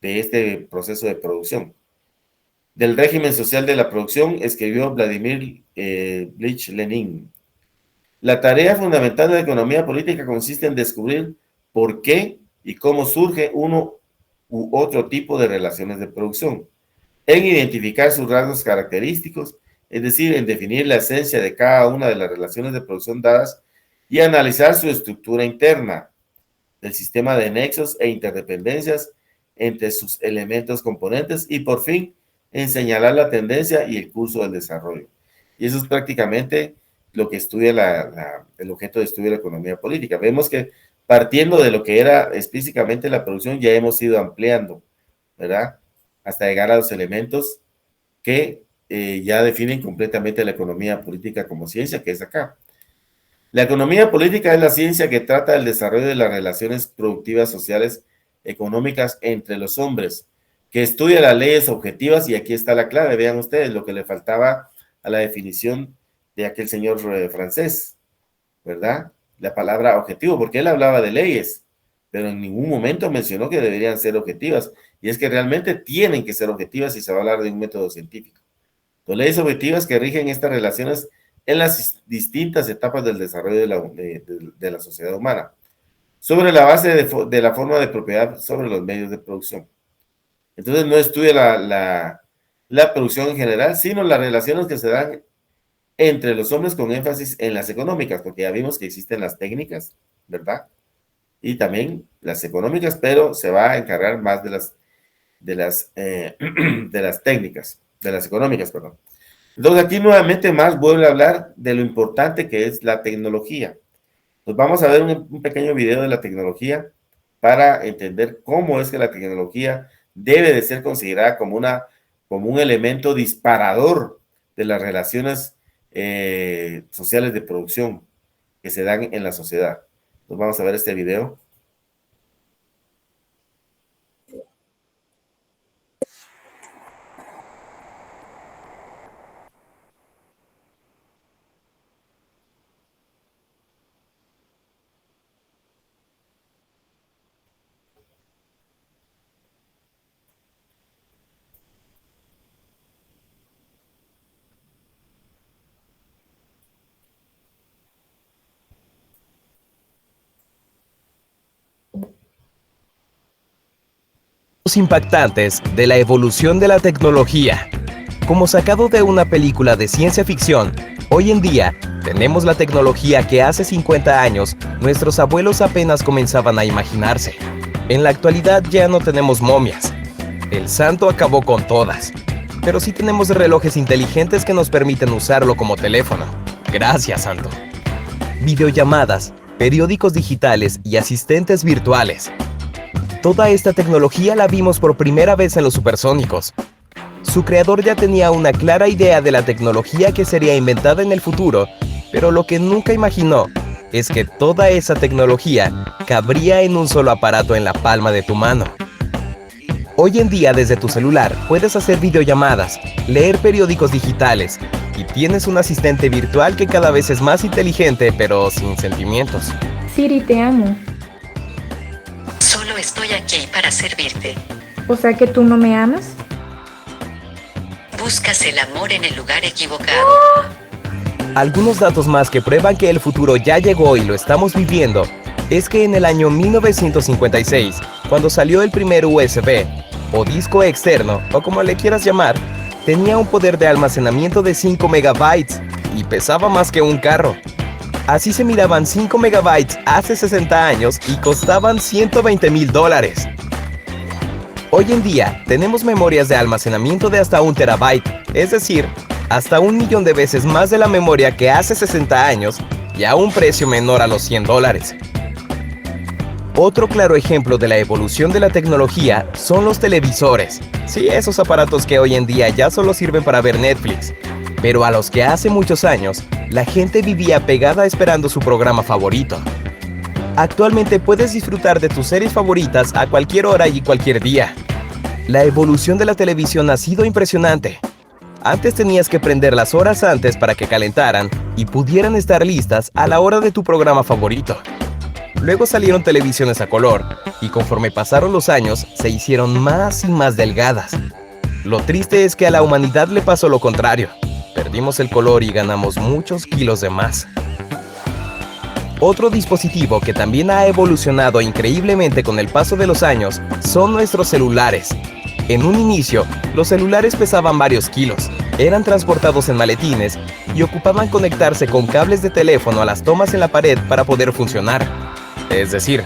de este proceso de producción. Del régimen social de la producción escribió Vladimir Ilich Lenin. La tarea fundamental de la economía política consiste en descubrir por qué y cómo surge uno u otro tipo de relaciones de producción, en identificar sus rasgos característicos, es decir, en definir la esencia de cada una de las relaciones de producción dadas y analizar su estructura interna, del sistema de nexos e interdependencias entre sus elementos componentes y, por fin, en señalar la tendencia y el curso del desarrollo. Y eso es prácticamente lo que estudia el objeto de estudio de la economía política. Vemos que partiendo de lo que era explícitamente la producción, ya hemos ido ampliando, ¿verdad? Hasta llegar a los elementos que ya definen completamente la economía política como ciencia, que es acá. La economía política es la ciencia que trata del desarrollo de las relaciones productivas, sociales, económicas entre los hombres, que estudia las leyes objetivas, y aquí está la clave, vean ustedes lo que le faltaba a la definición de aquel señor francés, ¿verdad? La palabra objetivo, porque él hablaba de leyes, pero en ningún momento mencionó que deberían ser objetivas, y es que realmente tienen que ser objetivas si se va a hablar de un método científico. Las leyes objetivas que rigen estas relaciones en las distintas etapas del desarrollo de la sociedad humana, sobre la base de la forma de propiedad sobre los medios de producción. Entonces no estudia la producción en general, sino las relaciones que se dan entre los hombres con énfasis en las económicas, porque ya vimos que existen las técnicas, ¿verdad? Y también las económicas, pero se va a encargar más de las técnicas, de las económicas, perdón. Entonces aquí nuevamente Marx vuelve a hablar de lo importante que es la tecnología. Nos vamos a ver un pequeño video de la tecnología para entender cómo es que la tecnología debe de ser considerada como un elemento disparador de las relaciones sociales de producción que se dan en la sociedad. Nos vamos a ver este video. Impactantes de la evolución de la tecnología. Como sacado de una película de ciencia ficción, hoy en día tenemos la tecnología que hace 50 años nuestros abuelos apenas comenzaban a imaginarse. En la actualidad ya no tenemos momias. El santo acabó con todas. Pero sí tenemos relojes inteligentes que nos permiten usarlo como teléfono. Gracias, santo. Videollamadas, periódicos digitales y asistentes virtuales. Toda esta tecnología la vimos por primera vez en los supersónicos. Su creador ya tenía una clara idea de la tecnología que sería inventada en el futuro, pero lo que nunca imaginó es que toda esa tecnología cabría en un solo aparato en la palma de tu mano. Hoy en día desde tu celular puedes hacer videollamadas, leer periódicos digitales y tienes un asistente virtual que cada vez es más inteligente pero sin sentimientos. Siri, te amo. Solo estoy aquí para servirte. O sea que tú no me amas. Buscas el amor en el lugar equivocado. Algunos datos más que prueban que el futuro ya llegó y lo estamos viviendo es que en el año 1956, cuando salió el primer USB, o disco externo, o como le quieras llamar, tenía un poder de almacenamiento de 5 megabytes y pesaba más que un carro. Así se miraban 5 megabytes hace 60 años y costaban $120,000. Hoy en día tenemos memorias de almacenamiento de hasta 1 terabyte, es decir, hasta 1.000.000 de veces más de la memoria que hace 60 años y a un precio menor a los $100. Otro claro ejemplo de la evolución de la tecnología son los televisores. Sí, esos aparatos que hoy en día ya solo sirven para ver Netflix, pero a los que hace muchos años la gente vivía pegada esperando su programa favorito. Actualmente puedes disfrutar de tus series favoritas a cualquier hora y cualquier día. La evolución de la televisión ha sido impresionante. Antes tenías que prender las horas antes para que calentaran y pudieran estar listas a la hora de tu programa favorito. Luego salieron televisiones a color y conforme pasaron los años se hicieron más y más delgadas. Lo triste es que a la humanidad le pasó lo contrario. Perdimos el color y ganamos muchos kilos de más. Otro dispositivo que también ha evolucionado increíblemente con el paso de los años son nuestros celulares. En un inicio, los celulares pesaban varios kilos, eran transportados en maletines y ocupaban conectarse con cables de teléfono a las tomas en la pared para poder funcionar. Es decir,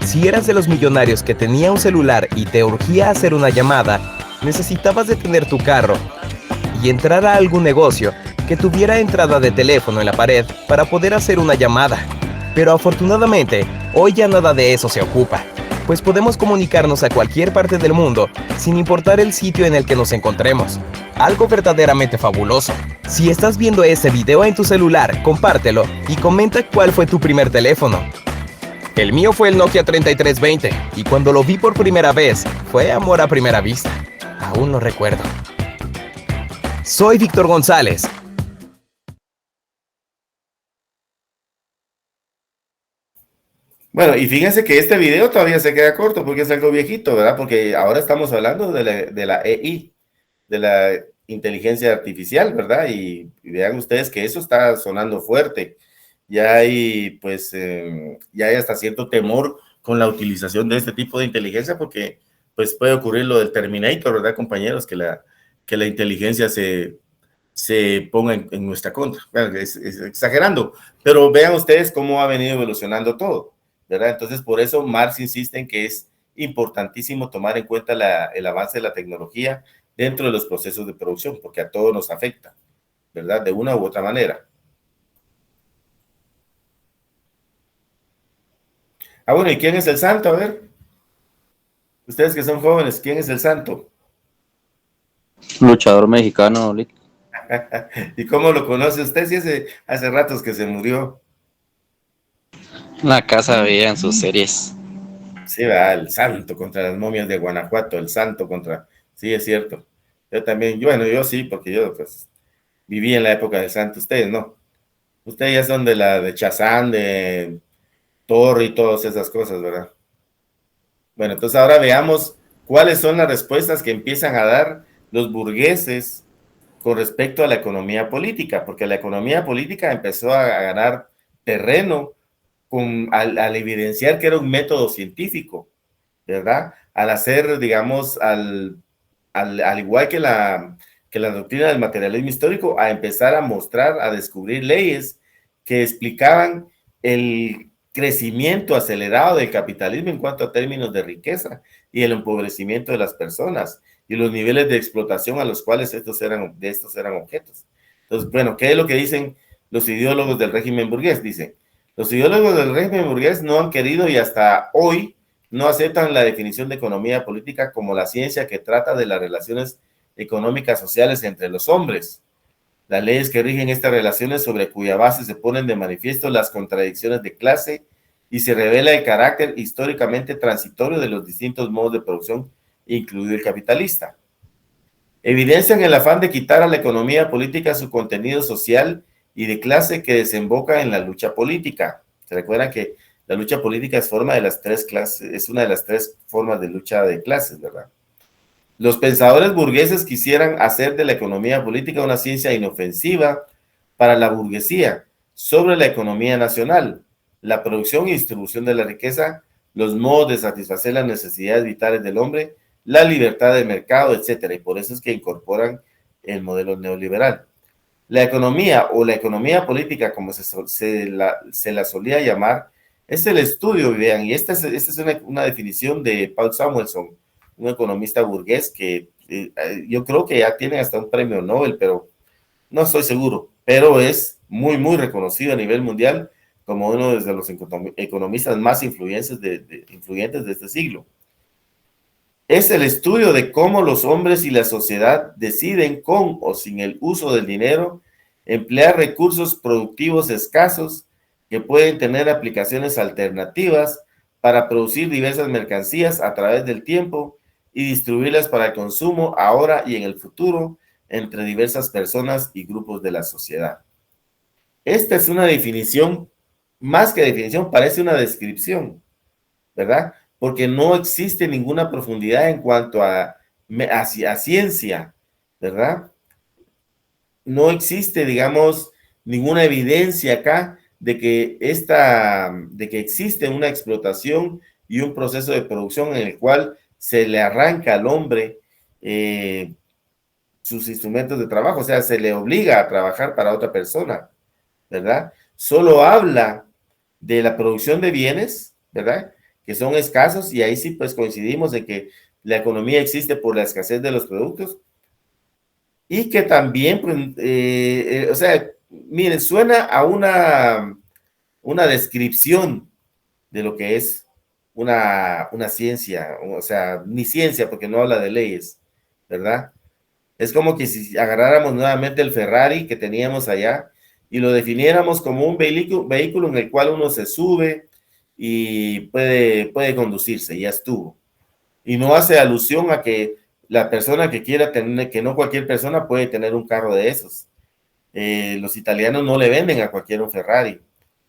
si eras de los millonarios que tenía un celular y te urgía hacer una llamada, necesitabas de tener tu carro y entrar a algún negocio que tuviera entrada de teléfono en la pared para poder hacer una llamada. Pero afortunadamente, hoy ya nada de eso se ocupa, pues podemos comunicarnos a cualquier parte del mundo sin importar el sitio en el que nos encontremos. Algo verdaderamente fabuloso. Si estás viendo este video en tu celular, compártelo y comenta cuál fue tu primer teléfono. El mío fue el Nokia 3320 y cuando lo vi por primera vez, fue amor a primera vista. Aún lo recuerdo. Soy Víctor González. Bueno, y fíjense que este video todavía se queda corto porque es algo viejito, ¿verdad? Porque ahora estamos hablando de la EI, de la inteligencia artificial, ¿verdad? Y vean ustedes que eso está sonando fuerte. Ya hay, pues, ya hay hasta cierto temor con la utilización de este tipo de inteligencia porque, pues, puede ocurrir lo del Terminator, ¿verdad, compañeros? Que la inteligencia se ponga en nuestra contra. Bueno, es exagerando, pero vean ustedes cómo ha venido evolucionando todo, ¿verdad? Entonces, por eso Marx insiste en que es importantísimo tomar en cuenta el avance de la tecnología dentro de los procesos de producción, porque a todos nos afecta, ¿verdad? De una u otra manera. Ah, bueno, ¿y quién es el santo? A ver, ustedes que son jóvenes, ¿quién es el santo? Luchador mexicano, Lick. ¿Y cómo lo conoce usted? Si hace ratos que se murió. La casa veía en sus series. Sí, va, el santo contra las momias de Guanajuato, el santo contra... Sí, es cierto. Yo también, bueno, yo sí, porque yo pues viví en la época del santo. Ustedes no. Ustedes ya son de la de Chazán, de Torre y todas esas cosas, ¿verdad? Bueno, entonces ahora veamos cuáles son las respuestas que empiezan a dar los burgueses con respecto a la economía política, porque la economía política empezó a ganar terreno al evidenciar que era un método científico, ¿verdad? Al hacer, digamos, al igual que la doctrina del materialismo histórico, a empezar a mostrar, a descubrir leyes que explicaban el crecimiento acelerado del capitalismo en cuanto a términos de riqueza y el empobrecimiento de las personas y los niveles de explotación a los cuales estos eran objetos. Entonces, bueno, ¿qué es lo que dicen los ideólogos del régimen burgués? Dicen, los ideólogos del régimen burgués no han querido y hasta hoy no aceptan la definición de economía política como la ciencia que trata de las relaciones económicas sociales entre los hombres. Las leyes que rigen estas relaciones sobre cuya base se ponen de manifiesto las contradicciones de clase y se revela el carácter históricamente transitorio de los distintos modos de producción, incluido el capitalista. Evidencian el afán de quitar a la economía política su contenido social y de clase que desemboca en la lucha política. ¿Se recuerdan que la lucha política es una de las tres formas de lucha de clases, ¿verdad? Los pensadores burgueses quisieran hacer de la economía política una ciencia inofensiva para la burguesía sobre la economía nacional, la producción y distribución de la riqueza, los modos de satisfacer las necesidades vitales del hombre, la libertad de mercado, etcétera. Y por eso es que incorporan el modelo neoliberal. La economía o la economía política, como se la solía llamar, es el estudio, vean, y esta es una definición de Paul Samuelson, un economista burgués que yo creo que ya tiene hasta un premio Nobel, pero no estoy seguro, pero es muy, muy reconocido a nivel mundial como uno de los economistas más influyentes de este siglo. Es el estudio de cómo los hombres y la sociedad deciden con o sin el uso del dinero emplear recursos productivos escasos que pueden tener aplicaciones alternativas para producir diversas mercancías a través del tiempo y distribuirlas para el consumo ahora y en el futuro entre diversas personas y grupos de la sociedad. Esta es una definición, más que definición, parece una descripción, ¿verdad? Porque no existe ninguna profundidad en cuanto a ciencia, ¿verdad? No existe, digamos, ninguna evidencia acá de que existe una explotación y un proceso de producción en el cual se le arranca al hombre sus instrumentos de trabajo, o sea, se le obliga a trabajar para otra persona, ¿verdad? Solo habla de la producción de bienes, ¿verdad? Que son escasos y ahí sí pues coincidimos en que la economía existe por la escasez de los productos y que también, pues, o sea, miren, suena a una descripción de lo que es una ciencia, o sea, ni ciencia porque no habla de leyes, ¿verdad? Es como que si agarráramos nuevamente el Ferrari que teníamos allá y lo definiéramos como un vehículo en el cual uno se sube y puede conducirse, ya estuvo. Y no hace alusión a que la persona que quiera tener, que no cualquier persona puede tener un carro de esos. Los italianos no le venden a cualquiera un Ferrari.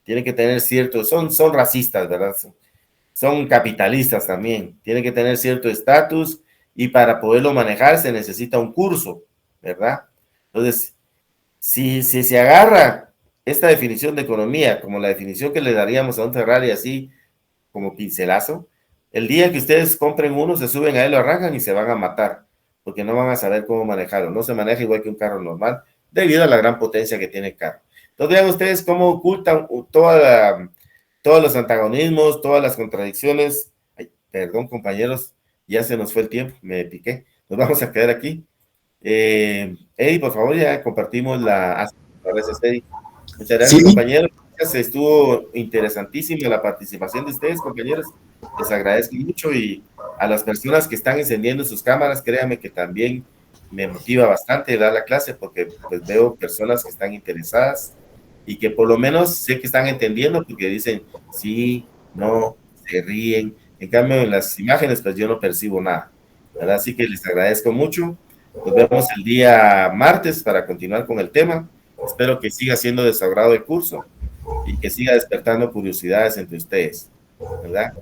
Tienen que tener son racistas, ¿verdad? Son capitalistas también. Tienen que tener cierto estatus y para poderlo manejar se necesita un curso, ¿verdad? Entonces, si se agarra esta definición de economía como la definición que le daríamos a un Ferrari así, como pincelazo, el día que ustedes compren uno, se suben a él, lo arrancan y se van a matar, porque no van a saber cómo manejarlo. No se maneja igual que un carro normal, debido a la gran potencia que tiene el carro. Entonces, vean ustedes cómo ocultan todos los antagonismos, todas las contradicciones. Ay, perdón, compañeros, ya se nos fue el tiempo, me piqué. Nos vamos a quedar aquí. Eddie, por favor, ya compartimos gracias, Eddie. Muchas gracias, Sí. compañeros. Estuvo interesantísima la participación de ustedes, compañeros. Les agradezco mucho y a las personas que están encendiendo sus cámaras, créanme que también me motiva bastante dar la clase porque pues veo personas que están interesadas y que por lo menos sé que están entendiendo porque dicen sí, no, se ríen. En cambio, en las imágenes, pues yo no percibo nada, ¿verdad? Así que les agradezco mucho. Nos vemos el día martes para continuar con el tema. Espero que siga siendo de su agrado el curso y que siga despertando curiosidades entre ustedes, ¿verdad?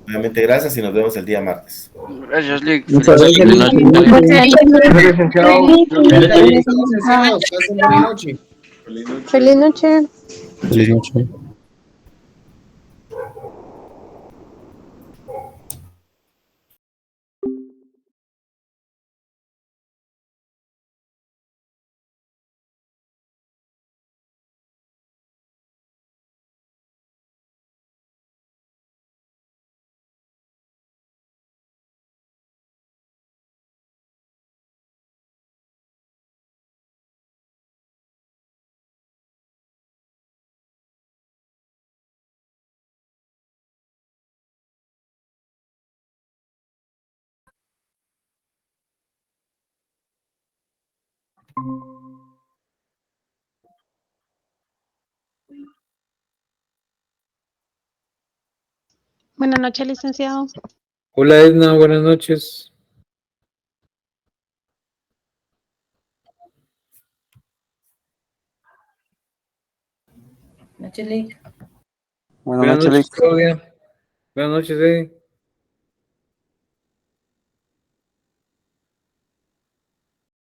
Nuevamente, gracias y nos vemos el día martes. Gracias, Lick. Muchas gracias. Feliz noche. Feliz noche. Buenas noches, licenciado. Hola Edna, buenas noches. Buenas noches, Lick. Claudia. Buenas noches, Eddie.